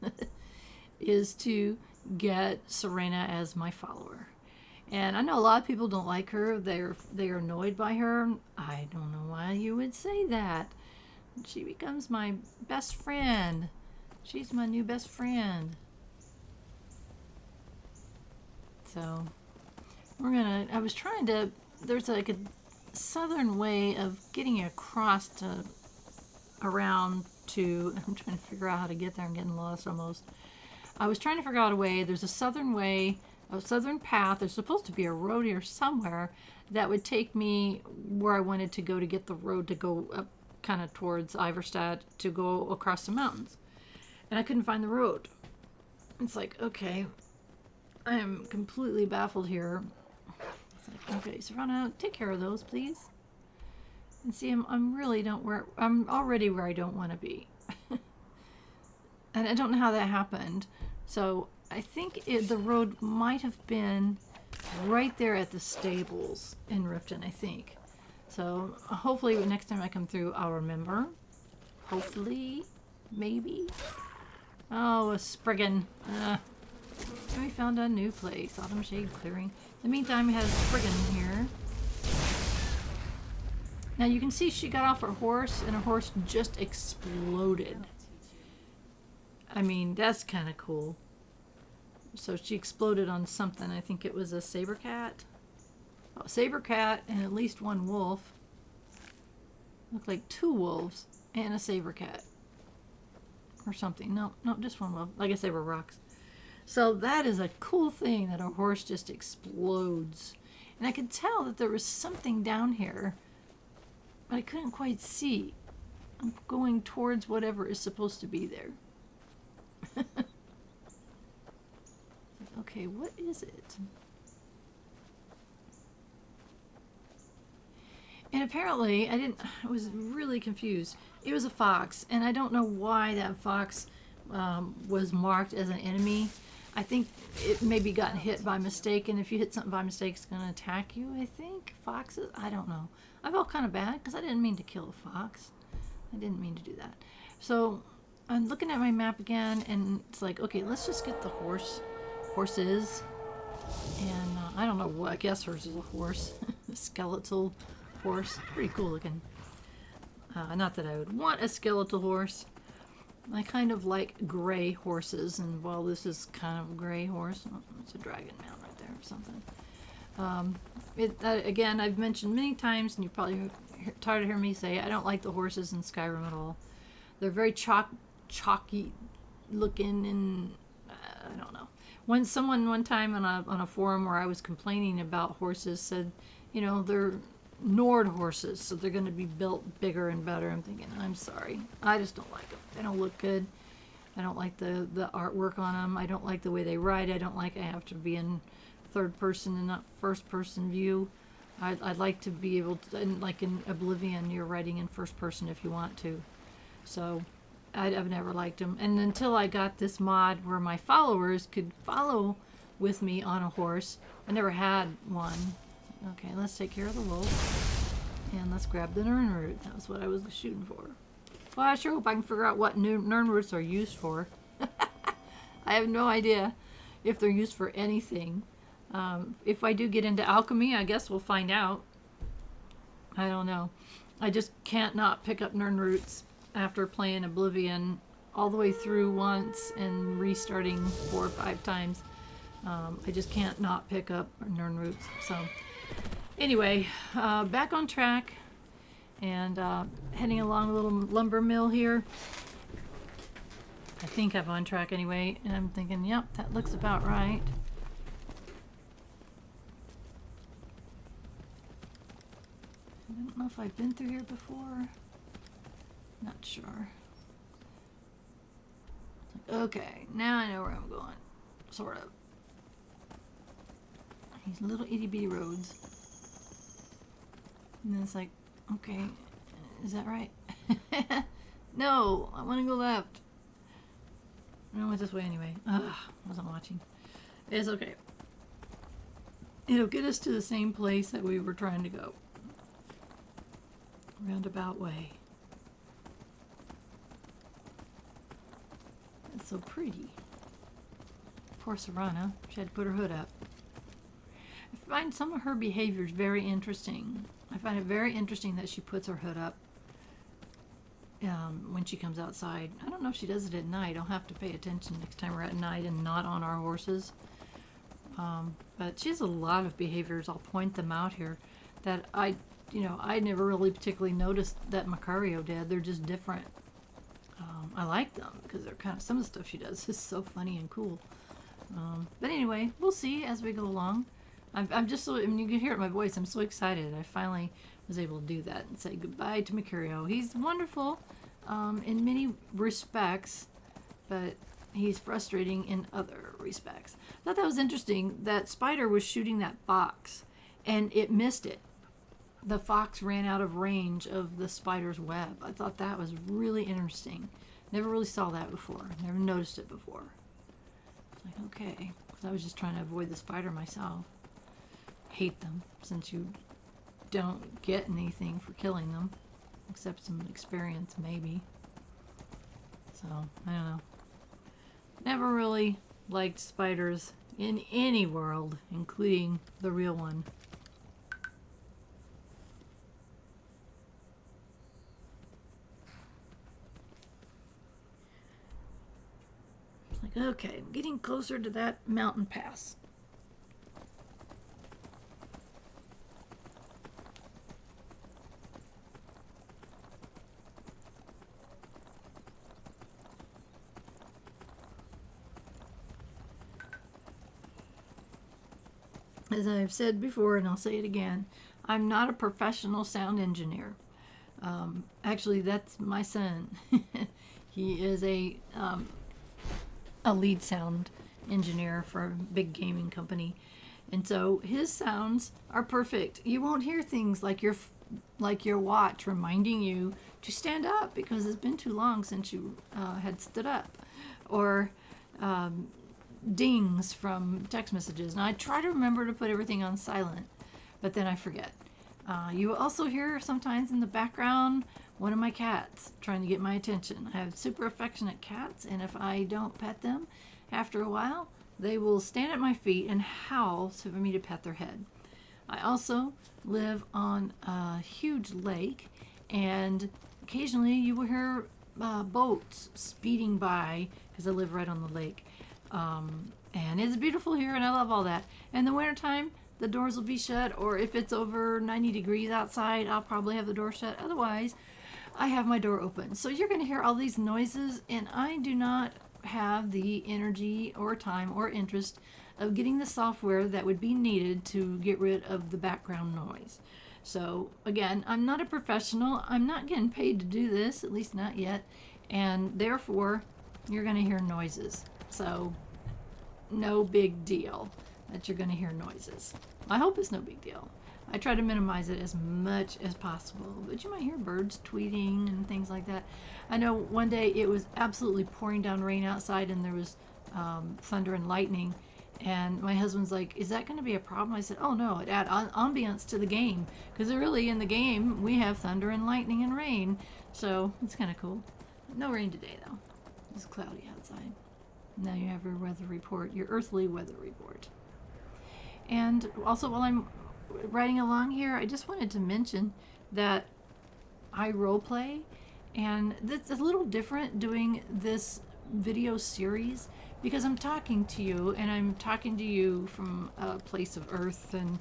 is to get Serana as my follower. And I know a lot of people don't like her. They're annoyed by her. I don't know why you would say that. She becomes my best friend. She's my new best friend. So I was trying to, there's like a southern way of getting across to, around to, I'm trying to figure out how to get there. I'm getting lost almost. I was trying to figure out a way. There's a southern way, a southern path. There's supposed to be a road here somewhere that would take me where I wanted to go to get the road to go up kind of towards Iverstad to go across the mountains. And I couldn't find the road. It's like, okay, I am completely baffled here. It's like, okay, Serana, take care of those, please. And see, I'm already where I don't want to be. And I don't know how that happened. So I think the road might have been right there at the stables in Riften, I think. So hopefully next time I come through, I'll remember. Hopefully, maybe. Oh, a Spriggan. We found a new place, Autumn Shade Clearing. In the meantime, we have Spriggan here. Now you can see she got off her horse, and her horse just exploded. I mean, that's kind of cool. So she exploded on something. I think it was a saber cat. Oh, saber cat and at least one wolf. Looked like 2 wolves and a saber cat. Or something. No, just one wolf. I guess they were rocks. So that is a cool thing that a horse just explodes. And I could tell that there was something down here, but I couldn't quite see. I'm going towards whatever is supposed to be there. Okay, what is it? And apparently, I was really confused. It was a fox, and I don't know why that fox was marked as an enemy. I think it maybe got hit by mistake, and if you hit something by mistake, it's going to attack you, I think. Foxes? I don't know. I felt kind of bad, because I didn't mean to kill a fox. I didn't mean to do that. So, I'm looking at my map again, and it's like, okay, let's just get the horses. And I don't know what. I guess hers is a horse. A skeletal horse. Pretty cool looking. Not that I would want a skeletal horse. I kind of like gray horses, and well, this is kind of a gray horse. Oh, it's a dragon mount right there or something. Again, I've mentioned many times, and you're probably tired of hearing me say, I don't like the horses in Skyrim at all. They're very chalky looking, and I don't know. When someone one time on a forum where I was complaining about horses said, you know, they're Nord horses, so they're going to be built bigger and better. I'm thinking, I'm sorry, I just don't like them. They don't look good. I don't like the artwork on them. I don't like the way they ride. I don't like I have to be in third person and not first person view. I'd like to be able to, and like in Oblivion, you're riding in first person if you want to. So I've never liked them. And until I got this mod where my followers could follow with me on a horse, I never had one. Okay, let's take care of the wolf. And let's grab the Nirnroot. That was what I was shooting for. Well, I sure hope I can figure out what Nirnroots are used for. I have no idea if they're used for anything. If I do get into alchemy, I guess we'll find out. I don't know. I just can't not pick up Nirnroots after playing Oblivion all the way through once and restarting 4 or 5 times. I just can't not pick up Nirnroots. So anyway, back on track and heading along a little lumber mill here. I think I'm on track anyway, and I'm thinking, yep, that looks about right. I don't know if I've been through here before. Not sure. Okay, now I know where I'm going. Sort of. These little itty bitty roads. And then it's like, okay, is that right? No, I want to go left. I went this way anyway. Ugh, wasn't watching. It's okay. It'll get us to the same place that we were trying to go. Roundabout way. It's so pretty. Poor Serana. She had to put her hood up. I find some of her behaviors very interesting. I find it very interesting that she puts her hood up when she comes outside. I don't know if she does it at night. I'll have to pay attention next time we're at night and not on our horses. But she has a lot of behaviors. I'll point them out here that I never really particularly noticed that Marcurio did. They're just different. I like them because they're kind of, some of the stuff she does is so funny and cool. But anyway, we'll see as we go along. I'm just so, I mean, you can hear it in my voice. I'm so excited. I finally was able to do that and say goodbye to Marcurio. He's wonderful in many respects, but he's frustrating in other respects. I thought that was interesting. That spider was shooting that fox, and it missed it. The fox ran out of range of the spider's web. I thought that was really interesting. Never really saw that before. Never noticed it before. It's like, okay. Because I was just trying to avoid the spider myself. Hate them, since you don't get anything for killing them. Except some experience, maybe. So, I don't know. Never really liked spiders in any world, including the real one. It's like, okay, I'm getting closer to that mountain pass. As I've said before, and I'll say it again, I'm not a professional sound engineer. Actually, that's my son. He is a lead sound engineer for a big gaming company, and so his sounds are perfect. You won't hear things like your watch reminding you to stand up because it's been too long since you had stood up, or dings from text messages. And I try to remember to put everything on silent, but then I forget. You will also hear sometimes in the background one of my cats trying to get my attention. I have super affectionate cats, and if I don't pet them, after a while, they will stand at my feet and howl for me to pet their head. I also live on a huge lake, and occasionally you will hear boats speeding by because I live right on the lake. And it's beautiful here, and I love all that. In the wintertime, the doors will be shut, or if it's over 90 degrees outside, I'll probably have the door shut. Otherwise, I have my door open. So you're going to hear all these noises, and I do not have the energy or time or interest of getting the software that would be needed to get rid of the background noise. So again, I'm not a professional. I'm not getting paid to do this, at least not yet. And therefore, you're going to hear noises. So no big deal that you're going to hear noises. I hope it's no big deal. I try to minimize it as much as possible, but you might hear birds tweeting and things like that. I know one day it was absolutely pouring down rain outside, and there was thunder and lightning, and my husband's like, is that going to be a problem? I said, oh no, it adds ambiance to the game, because really in the game we have thunder and lightning and rain, so it's kind of cool. No rain today though. It's cloudy outside. Now you have your weather report, your earthly weather report. And also, while I'm riding along here, I just wanted to mention that I roleplay, and it's a little different doing this video series because I'm talking to you, and I'm talking to you from a place of earth and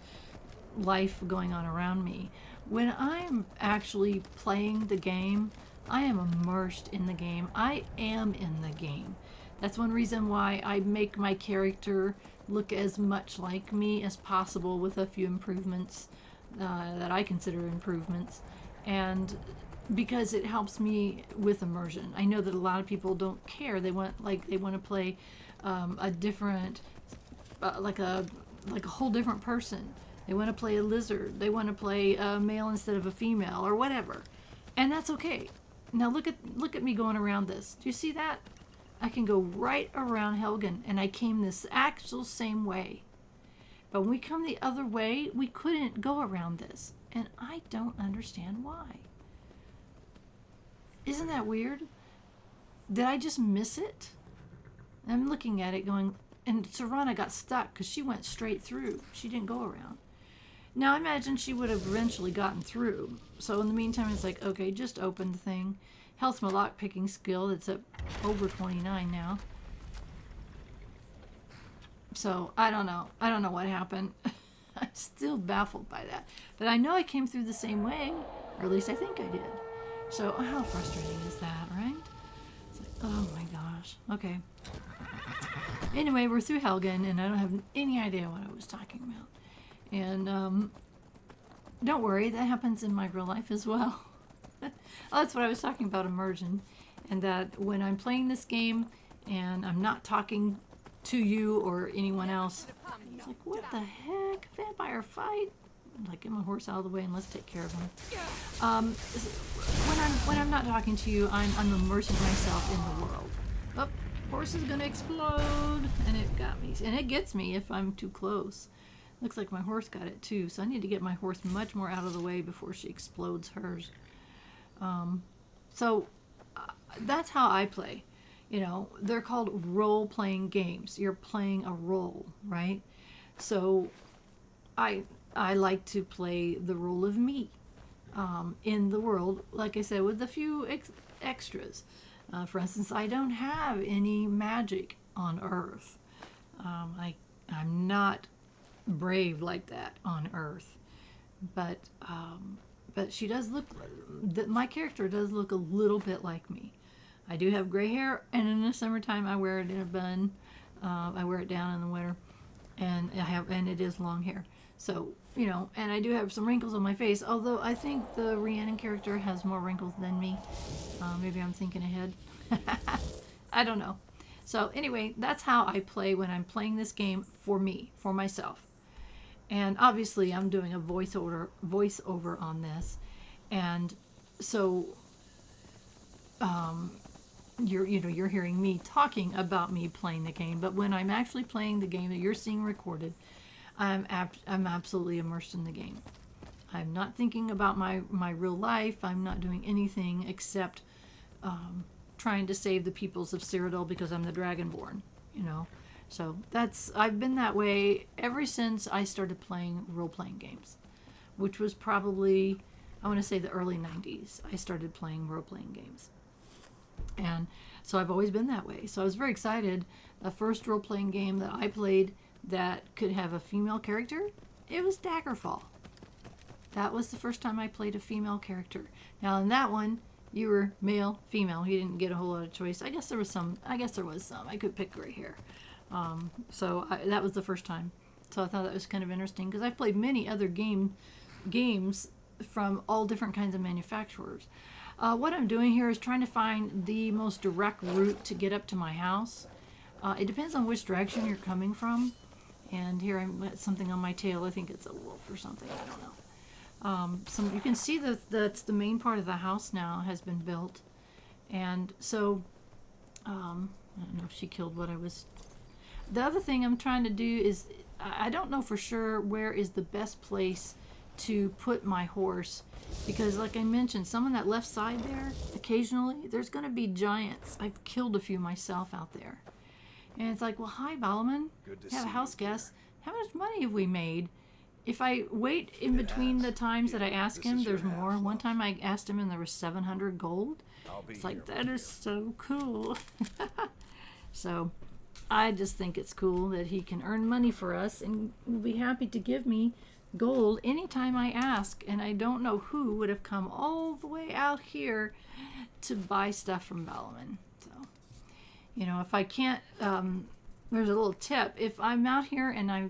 life going on around me. When I'm actually playing the game, I am immersed in the game. I am in the game. That's one reason why I make my character look as much like me as possible, with a few improvements that I consider improvements, and because it helps me with immersion. I know that a lot of people don't care. They want to play a different, like a whole different person. They want to play a lizard. They want to play a male instead of a female, or whatever, and that's okay. Now look at me going around this. Do you see that? I can go right around Helgen, and I came this actual same way. But when we come the other way, we couldn't go around this, and I don't understand why. Isn't that weird? Did I just miss it? I'm looking at it going, and Serana got stuck because she went straight through. She didn't go around. Now I imagine she would have eventually gotten through. So in the meantime, it's like, okay, just open the thing. Health's my lock-picking skill. It's at over 29 now. So, I don't know. I don't know what happened. I'm still baffled by that. But I know I came through the same way. Or at least I think I did. So, how frustrating is that, right? It's like, oh my gosh. Okay. Anyway, we're through Helgen, and I don't have any idea what I was talking about. And, don't worry. That happens in my real life as well. Oh, that's what I was talking about, immersion, and that when I'm playing this game and I'm not talking to you or anyone else, it's like, what the heck? Vampire fight? Like, get my horse out of the way and let's take care of him. When I'm not talking to you, I'm immersing myself in the world. Oh, horse is gonna explode, and it got me, and it gets me if I'm too close. Looks like my horse got it too, so I need to get my horse much more out of the way before she explodes hers. So that's how I play. You know, they're called role-playing games. You're playing a role, right? So I like to play the role of me in the world, like I said, with a few extras. For instance, I don't have any magic on Earth. I'm not brave like that on Earth, but she does look, my character does look a little bit like me. I do have gray hair, and in the summertime I wear it in a bun. I wear it down in the winter, and it is long hair. So, you know, and I do have some wrinkles on my face, although I think the Rhiannon character has more wrinkles than me. Maybe I'm thinking ahead. I don't know. So anyway, that's how I play when I'm playing this game for me, for myself. And obviously I'm doing a voiceover on this. And so you're hearing me talking about me playing the game, but when I'm actually playing the game that you're seeing recorded, I'm absolutely immersed in the game. I'm not thinking about my real life. I'm not doing anything except trying to save the peoples of Cyrodiil because I'm the Dragonborn, you know. So I've been that way ever since I started playing role-playing games, which was probably, I want to say, the early 90s. I started playing role-playing games. And so I've always been that way. So I was very excited. The first role-playing game that I played that could have a female character, it was Daggerfall. That was the first time I played a female character. Now in that one, you were male, female. You didn't get a whole lot of choice. I guess there was some. I could pick gray hair. That was the first time. So I thought that was kind of interesting because I've played many other games from all different kinds of manufacturers. What I'm doing here is trying to find the most direct route to get up to my house. It depends on which direction you're coming from. And here I'm got something on my tail. I think it's a wolf or something. I don't know. You can see that's the main part of the house now has been built. And so, I don't know if she killed what I was. The other thing I'm trying to do is, I don't know for sure where is the best place to put my horse. Because like I mentioned, some on that left side there, occasionally, there's going to be giants. I've killed a few myself out there. And it's like, well, hi, Balman. Good to have a see house you, dear. guest. How much money have we made? If I wait in between the times that I ask This him, is your there's more. half, One love. time I asked him and there was 700 gold. I'll be It's here like, when that you is get so cool. So I just think it's cool that he can earn money for us and will be happy to give me gold anytime I ask. And I don't know who would have come all the way out here to buy stuff from Balman. So, if I can't, there's a little tip. If I'm out here and I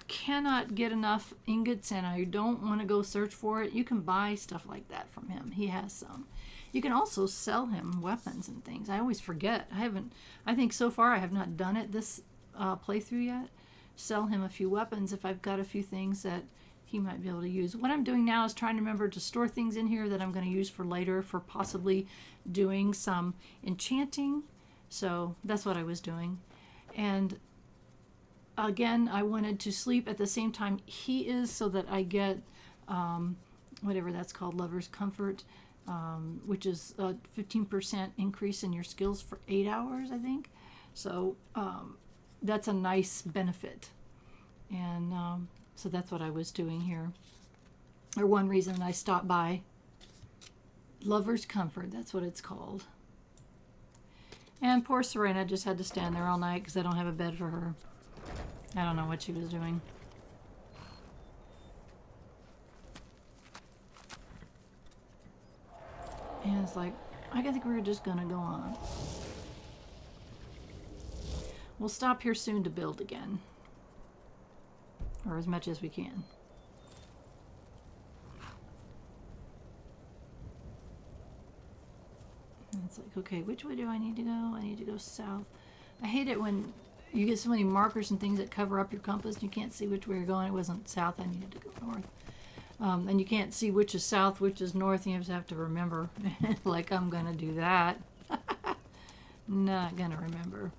cannot get enough ingots and I don't want to go search for it, you can buy stuff like that from him. He has some. You can also sell him weapons and things. I always forget. I think so far I have not done it this playthrough yet. Sell him a few weapons if I've got a few things that he might be able to use. What I'm doing now is trying to remember to store things in here that I'm going to use for later for possibly doing some enchanting. So that's what I was doing. And again, I wanted to sleep at the same time he is so that I get whatever that's called, Lover's Comfort, which is a 15% increase in your skills for 8 hours, I think. So that's a nice benefit. And so that's what I was doing here. Or one reason I stopped by. Lover's Comfort, that's what it's called. And poor Serena just had to stand there all night because I don't have a bed for her. I don't know what she was doing. And it's like, I think we're just going to go on. We'll stop here soon to build again. Or as much as we can. And it's like, okay, which way do I need to go? I need to go south. I hate it when you get so many markers and things that cover up your compass and you can't see which way you're going. It wasn't south, I needed to go north. And you can't see which is south, which is north, and you just have to remember. Like, I'm going to do that. Not going to remember.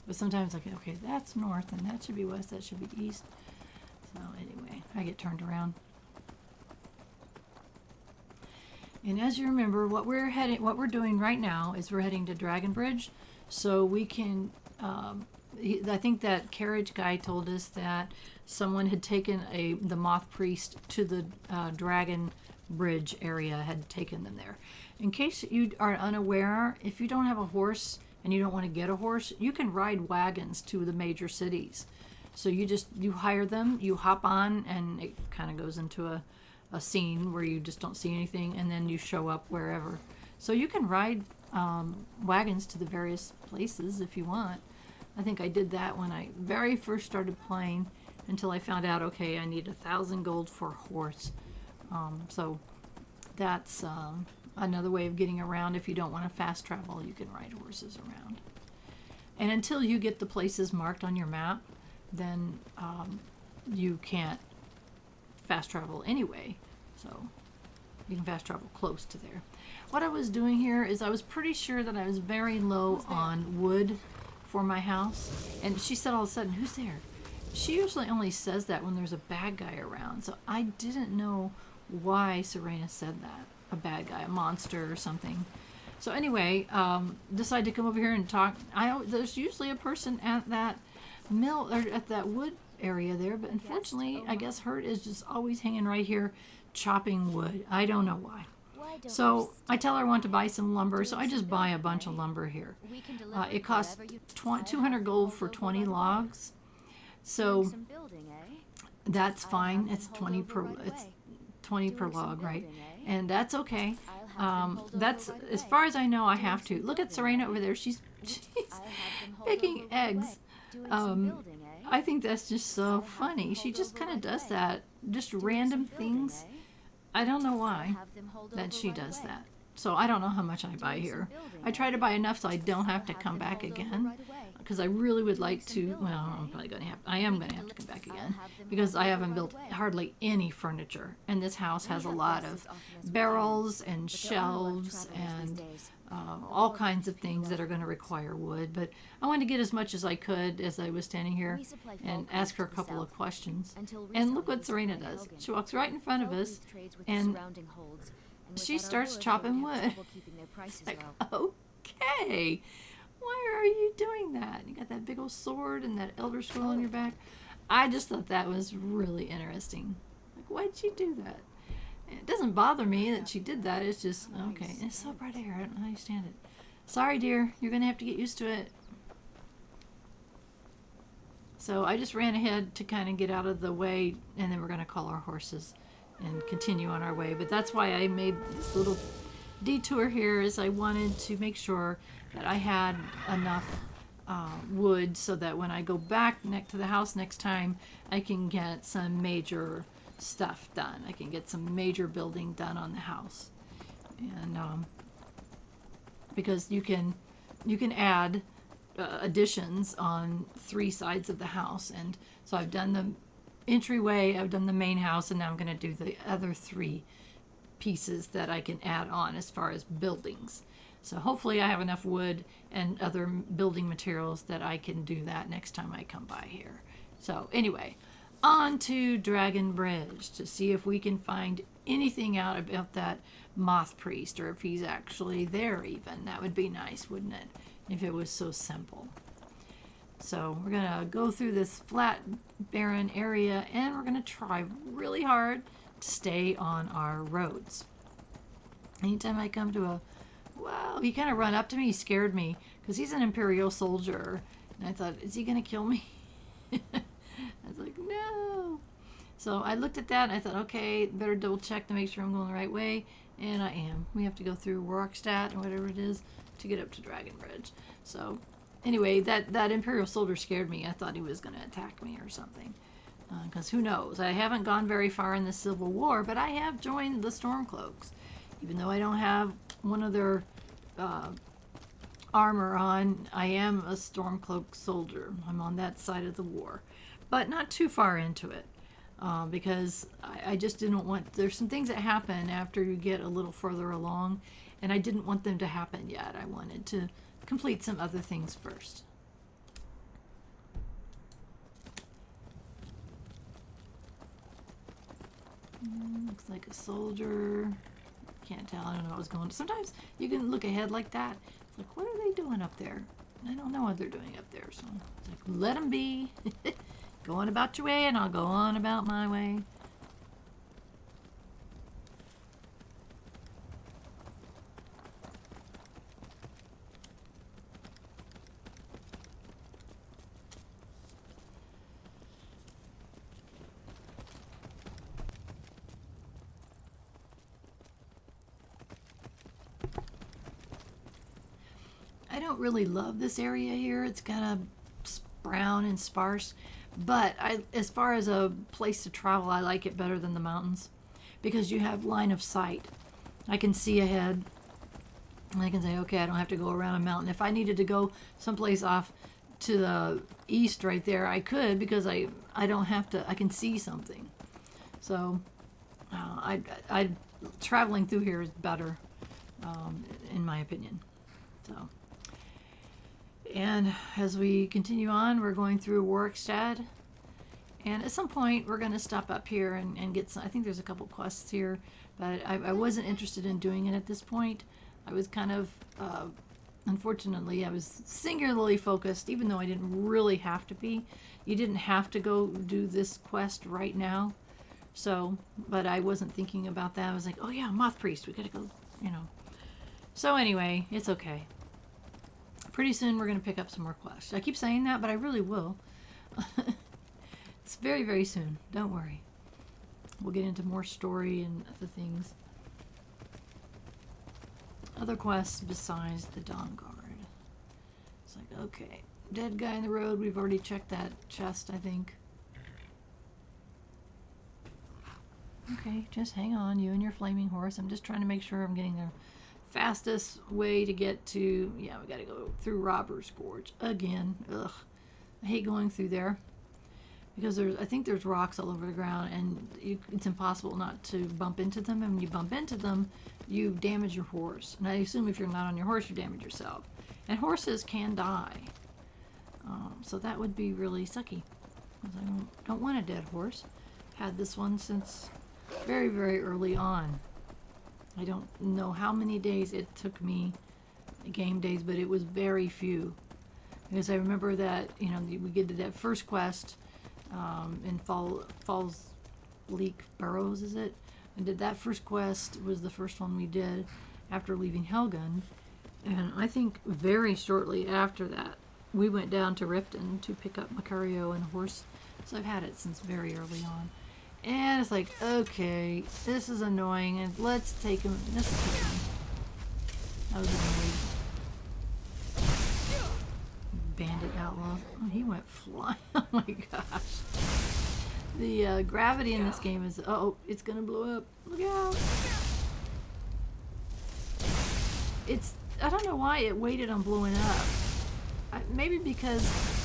But sometimes, like, okay, that's north, and that should be west, that should be east. So, anyway, I get turned around. And as you remember, what we're doing right now is we're heading to Dragon Bridge, so we can. I think that carriage guy told us that someone had taken the Moth Priest to the Dragon Bridge area, had taken them there. In case you are unaware, if you don't have a horse and you don't want to get a horse, you can ride wagons to the major cities. So you hire them, you hop on, and it kind of goes into a scene where you just don't see anything, and then you show up wherever. So you can ride wagons to the various places if you want. I think I did that when I very first started playing until I found out, okay, I need 1,000 gold for a horse. So that's another way of getting around. If you don't want to fast travel, you can ride horses around. And until you get the places marked on your map, then you can't fast travel anyway. So you can fast travel close to there. What I was doing here is I was pretty sure that I was very low on wood for my house. And she said all of a sudden, who's there? She usually only says that when there's a bad guy around. So I didn't know why Serena said that. A bad guy, a monster or something. So anyway, decided to come over here and talk. There's usually a person at that mill or at that wood area there, but unfortunately, I guess Hurt is just always hanging right here, chopping wood. I don't know why. So I tell her I want to buy some lumber, so I just buy a bunch of lumber here. It costs 200 gold for 20 logs, so that's fine. It's 20 per log, right? And that's okay. That's as far as I know. I have to look at Serana over there. She's picking eggs. I think that's just so funny. She just kind of does that, just random things. I don't know why that she does that. So I don't know how much I buy here. I try to buy enough so I don't have to come back again, because I really would like to. Well, I am going to have to come back again because I haven't built hardly any furniture, and this house has a lot of barrels and shelves and all kinds of things that are going to require wood. But I wanted to get as much as I could as I was standing here and ask her a couple of questions. And look what Serana does. She walks right in front of us and she starts chopping wood. Like, okay, why are you doing that? You got that big old sword and that elder scroll on your back. I just thought that was really interesting. Like, why'd she do that? It doesn't bother me that she did that. It's just, okay, it's so bright here. I don't know how you stand it. Sorry, dear. You're going to have to get used to it. So I just ran ahead to kind of get out of the way, and then we're going to call our horses and continue on our way. But that's why I made this little detour here, is I wanted to make sure that I had enough wood so that when I go back to the house next time, I can get some major stuff done. I can get some major building done on the house. And because you can add additions on 3 sides of the house, and so I've done the entryway, I've done the main house, and now I'm going to do the other 3 pieces that I can add on as far as buildings. So hopefully I have enough wood and other building materials that I can do that next time I come by here. So anyway, on to Dragon Bridge to see if we can find anything out about that Moth Priest, or if he's actually there even. That would be nice, wouldn't it, if it was so simple. So we're going to go through this flat, barren area, and we're going to try really hard to stay on our roads. Anytime I come to a... Wow, he kind of ran up to me. He scared me because he's an Imperial soldier. And I thought, is he going to kill me? I was like, no. So I looked at that and I thought, okay, better double check to make sure I'm going the right way. And I am. We have to go through Rorikstadt or whatever it is to get up to Dragon Bridge. So anyway, that Imperial soldier scared me. I thought he was going to attack me or something. Because who knows? I haven't gone very far in the Civil War, but I have joined the Stormcloaks. Even though I don't have one of their armor on, I am a Stormcloak soldier. I'm on that side of the war. But not too far into it. Because I just didn't want... There's some things that happen after you get a little further along, and I didn't want them to happen yet. I wanted to complete some other things first. Looks like a soldier. Can't tell. I don't know what was going on. Sometimes you can look ahead like that. It's like, what are they doing up there? I don't know what they're doing up there. So it's like, let them be. Go on about your way, and I'll go on about my way. I don't really love this area here. It's kind of brown and sparse. But as far as a place to travel, I like it better than the mountains. Because you have line of sight. I can see ahead. And I can say, okay, I don't have to go around a mountain. If I needed to go someplace off to the east right there, I could. Because I don't have to, I can see something. So, traveling through here is better, in my opinion. So... And as we continue on, we're going through Rorikstadt. And at some point, we're going to stop up here and get some... I think there's a couple quests here, but I wasn't interested in doing it at this point. I was kind of, unfortunately, I was singularly focused, even though I didn't really have to be. You didn't have to go do this quest right now. So, but I wasn't thinking about that. I was like, oh yeah, Moth Priest, we gotta go, you know. So anyway, it's okay. Pretty soon we're gonna pick up some more quests. I keep saying that, but I really will. It's very, very soon. Don't worry. We'll get into more story and other things. Other quests besides the Dawnguard. It's like, okay, dead guy in the road. We've already checked that chest, I think. Okay, just hang on, you and your flaming horse. I'm just trying to make sure I'm getting the fastest way to get to... Yeah, we gotta go through Robber's Gorge again. Ugh. I hate going through there. Because I think there's rocks all over the ground, and it's impossible not to bump into them. And when you bump into them, you damage your horse. And I assume if you're not on your horse, you damage yourself. And horses can die. So that would be really sucky. Because I don't want a dead horse. Had this one since very, very early on. I don't know how many days it took me, game days, but it was very few. Because I remember that, you know, we did that first quest in Falls Leak Burrows, is it? I did that first quest, was the first one we did after leaving Helgen. And I think very shortly after that, we went down to Riften to pick up Marcurio and a horse. So I've had it since very early on. And it's like, okay, this is annoying, and let's take him. Let's take him. I was annoyed. Bandit outlaw. Oh, he went flying. Oh my gosh. The gravity in this game is... Oh, it's gonna blow up. Look out. It's... I don't know why it waited on blowing up. Maybe because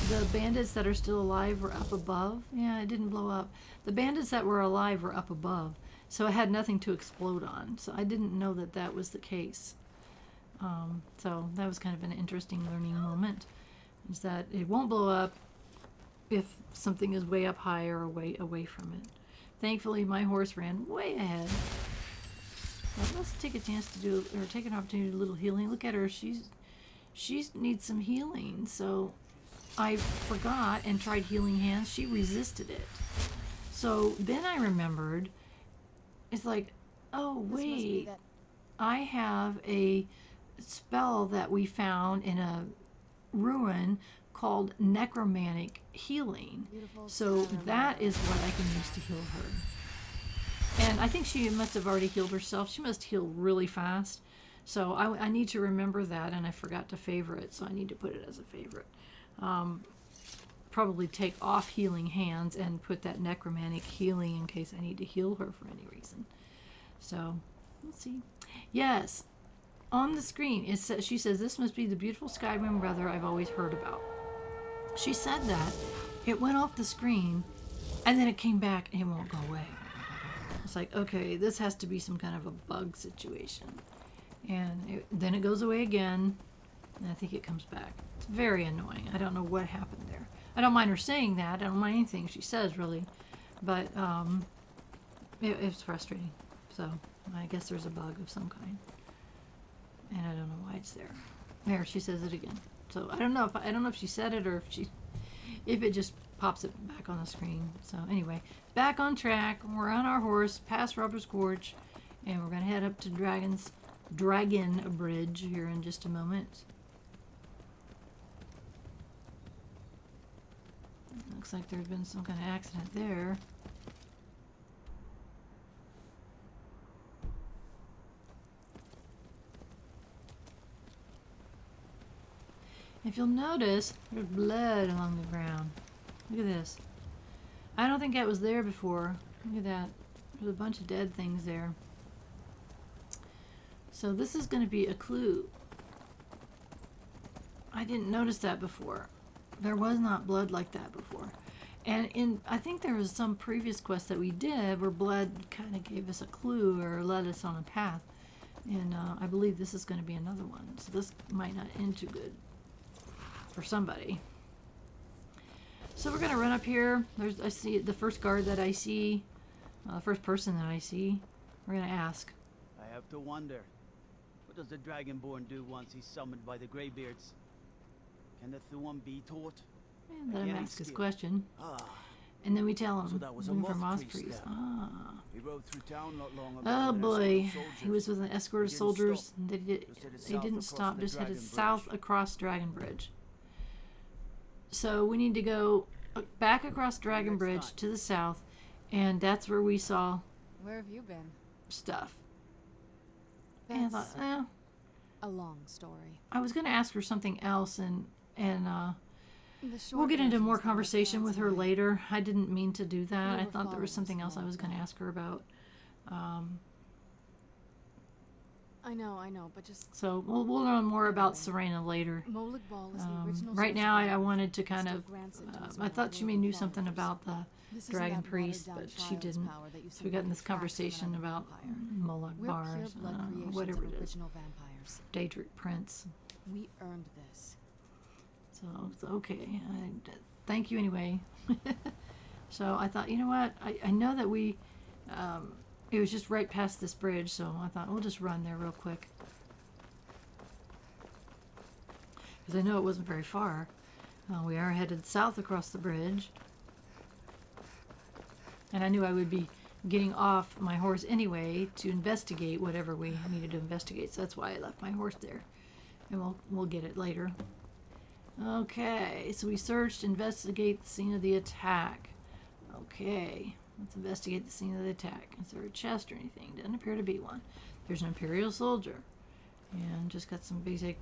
the bandits that are still alive were up above. Yeah, it didn't blow up. The bandits that were alive were up above, so it had nothing to explode on. So I didn't know that that was the case. So that was kind of an interesting learning moment, is that it won't blow up if something is way up high or way away from it. Thankfully, my horse ran way ahead. But let's take a chance to do, or take an opportunity to do a little healing. Look at her. She needs some healing. So I forgot and tried healing hands. She resisted it. So then I remembered, it's like, oh wait, I have a spell that we found in a ruin called necromantic healing. So that is what I can use to heal her. And I think she must have already healed herself. She must heal really fast. So I need to remember that, and I forgot to favorite it, so I need to put it as a favorite. Probably take off healing hands and put that necromantic healing in case I need to heal her for any reason. So, let's see. Yes, on the screen, it says, she says, this must be the beautiful Skyrim brother I've always heard about. She said that. It went off the screen, and then it came back, and it won't go away. It's like, okay, this has to be some kind of a bug situation. And then it goes away again, and I think it comes back. It's very annoying. I don't know what happened there. I don't mind her saying that. I don't mind anything she says, really. But it's frustrating. So I guess there's a bug of some kind. And I don't know why it's there. There, she says it again. So I don't know if she said it or if it just pops it back on the screen. So anyway, back on track. We're on our horse past Robber's Gorge, and we're gonna head up to Dragon Bridge here in just a moment. Looks like there's been some kind of accident there. If you'll notice, there's blood along the ground. Look at this. I don't think that was there before. Look at that. There's a bunch of dead things there. So this is going to be a clue. I didn't notice that before. There was not blood like that before. And I think there was some previous quest that we did where blood kind of gave us a clue or led us on a path. And I believe this is going to be another one. So this might not end too good for somebody. So we're going to run up here. I see the first guard that I see, the first person that I see. We're going to ask. I have to wonder, what What does the Dragonborn do once he's summoned by the Greybeards? Can the Thuan be taught? And let him Again, ask his skill. question. Ah, And then we tell him. So that was a looking for Moth Moth Priest Priest. then. Ah. he rode through town not long ago. Oh with an boy. escort of He was soldiers. with an escort of They didn't soldiers. stop. They, Just headed they south didn't across stop, the just headed Dragon south Bridge. across Dragon Bridge. So we need to go back across Dragon Next Bridge time. to the south, and that's where we saw Where have you been? stuff. And I That's thought, a long story. I was going to ask her something else, and The short we'll get into version more is that my conversation with parents her and I- later. I didn't mean to do that. We I were thought there was followers something for a else I long was going to time. ask her about. I know, but just So we'll learn more about Anyway. Serana later. Molag Bal is the original Right source now, of I life. wanted to kind Still of. grants it to us I when thought our she may worthy knew something followers. about the This isn't Dragon that Priest, watered-down but she child's didn't. power that you So we got in simply this extract from conversation another about vampire. Molag We're Bars, pure blood creations whatever of it is. original vampires. Daedric Prince. We earned this. So it's okay. Thank you anyway. So I thought, you know what? I know that we. It was just right past this bridge, so I thought we'll just run there real quick. Because I know it wasn't very far. We are headed south across the bridge. And I knew I would be getting off my horse anyway to investigate whatever we needed to investigate. So that's why I left my horse there. And we'll get it later. Okay, so we searched, investigate the scene of the attack. Okay, let's investigate the scene of the attack. Is there a chest or anything? Doesn't appear to be one. There's an Imperial soldier. And just got some basic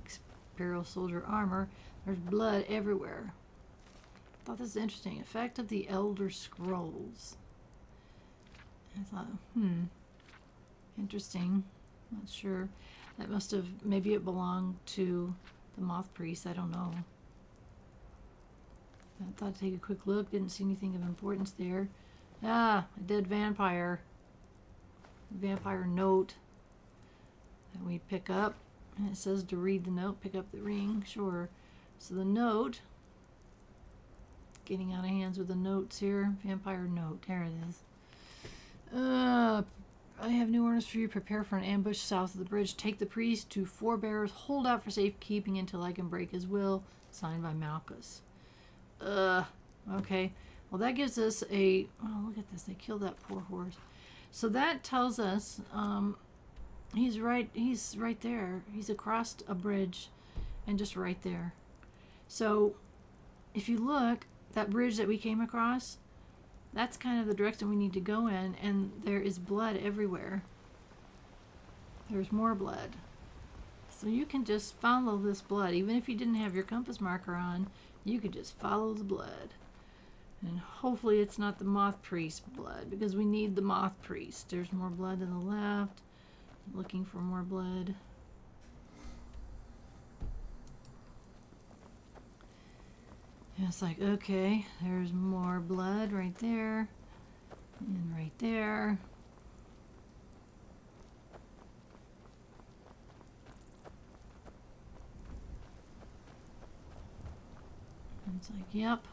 Imperial soldier armor. There's blood everywhere. I thought this was interesting. Effect of the Elder Scrolls. I thought, interesting. Not sure. That must have, maybe it belonged to the Moth Priest. I don't know. I thought I'd take a quick look. Didn't see anything of importance there. Ah, a dead vampire. Vampire note that we pick up. And it says to read the note, pick up the ring. Sure. So the note. Getting out of hands with the notes here. Vampire note. There it is. I have new orders for you. Prepare for an ambush south of the bridge. Take the priest to Forebears. Hold out for safekeeping until I can break his will. Signed by Malchus. Okay. Well, that gives us a... Oh, look at this. They killed that poor horse. So that tells us... He's right there. He's across a bridge and just right there. So if you look, that bridge that we came across, that's kind of the direction we need to go in, and there is blood everywhere. There's more blood. So you can just follow this blood. Even if you didn't have your compass marker on, you could just follow the blood. And hopefully it's not the Moth Priest blood, because we need the Moth Priest. There's more blood to the left. Looking for more blood. And it's like, okay, there's more blood right there. And right there. And it's like, yep.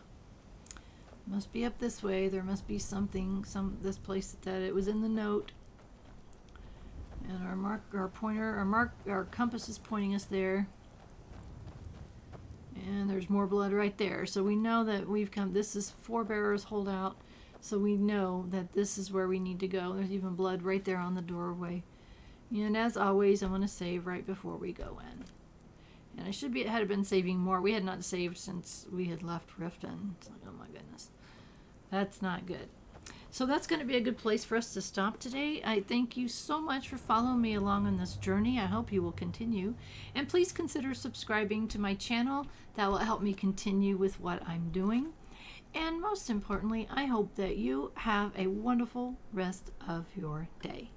Must be up this way. There must be something, this place that it was in the note. And our compass is pointing us there. And there's more blood right there. So we know that we've come, this is Forebears Holdout. So we know that this is where we need to go. There's even blood right there on the doorway. And as always, I want to save right before we go in. And I had been saving more. We had not saved since we had left Riften. It's like, oh my goodness. That's not good. So that's going to be a good place for us to stop today. I thank you so much for following me along on this journey. I hope you will continue. And please consider subscribing to my channel. That will help me continue with what I'm doing. And most importantly, I hope that you have a wonderful rest of your day.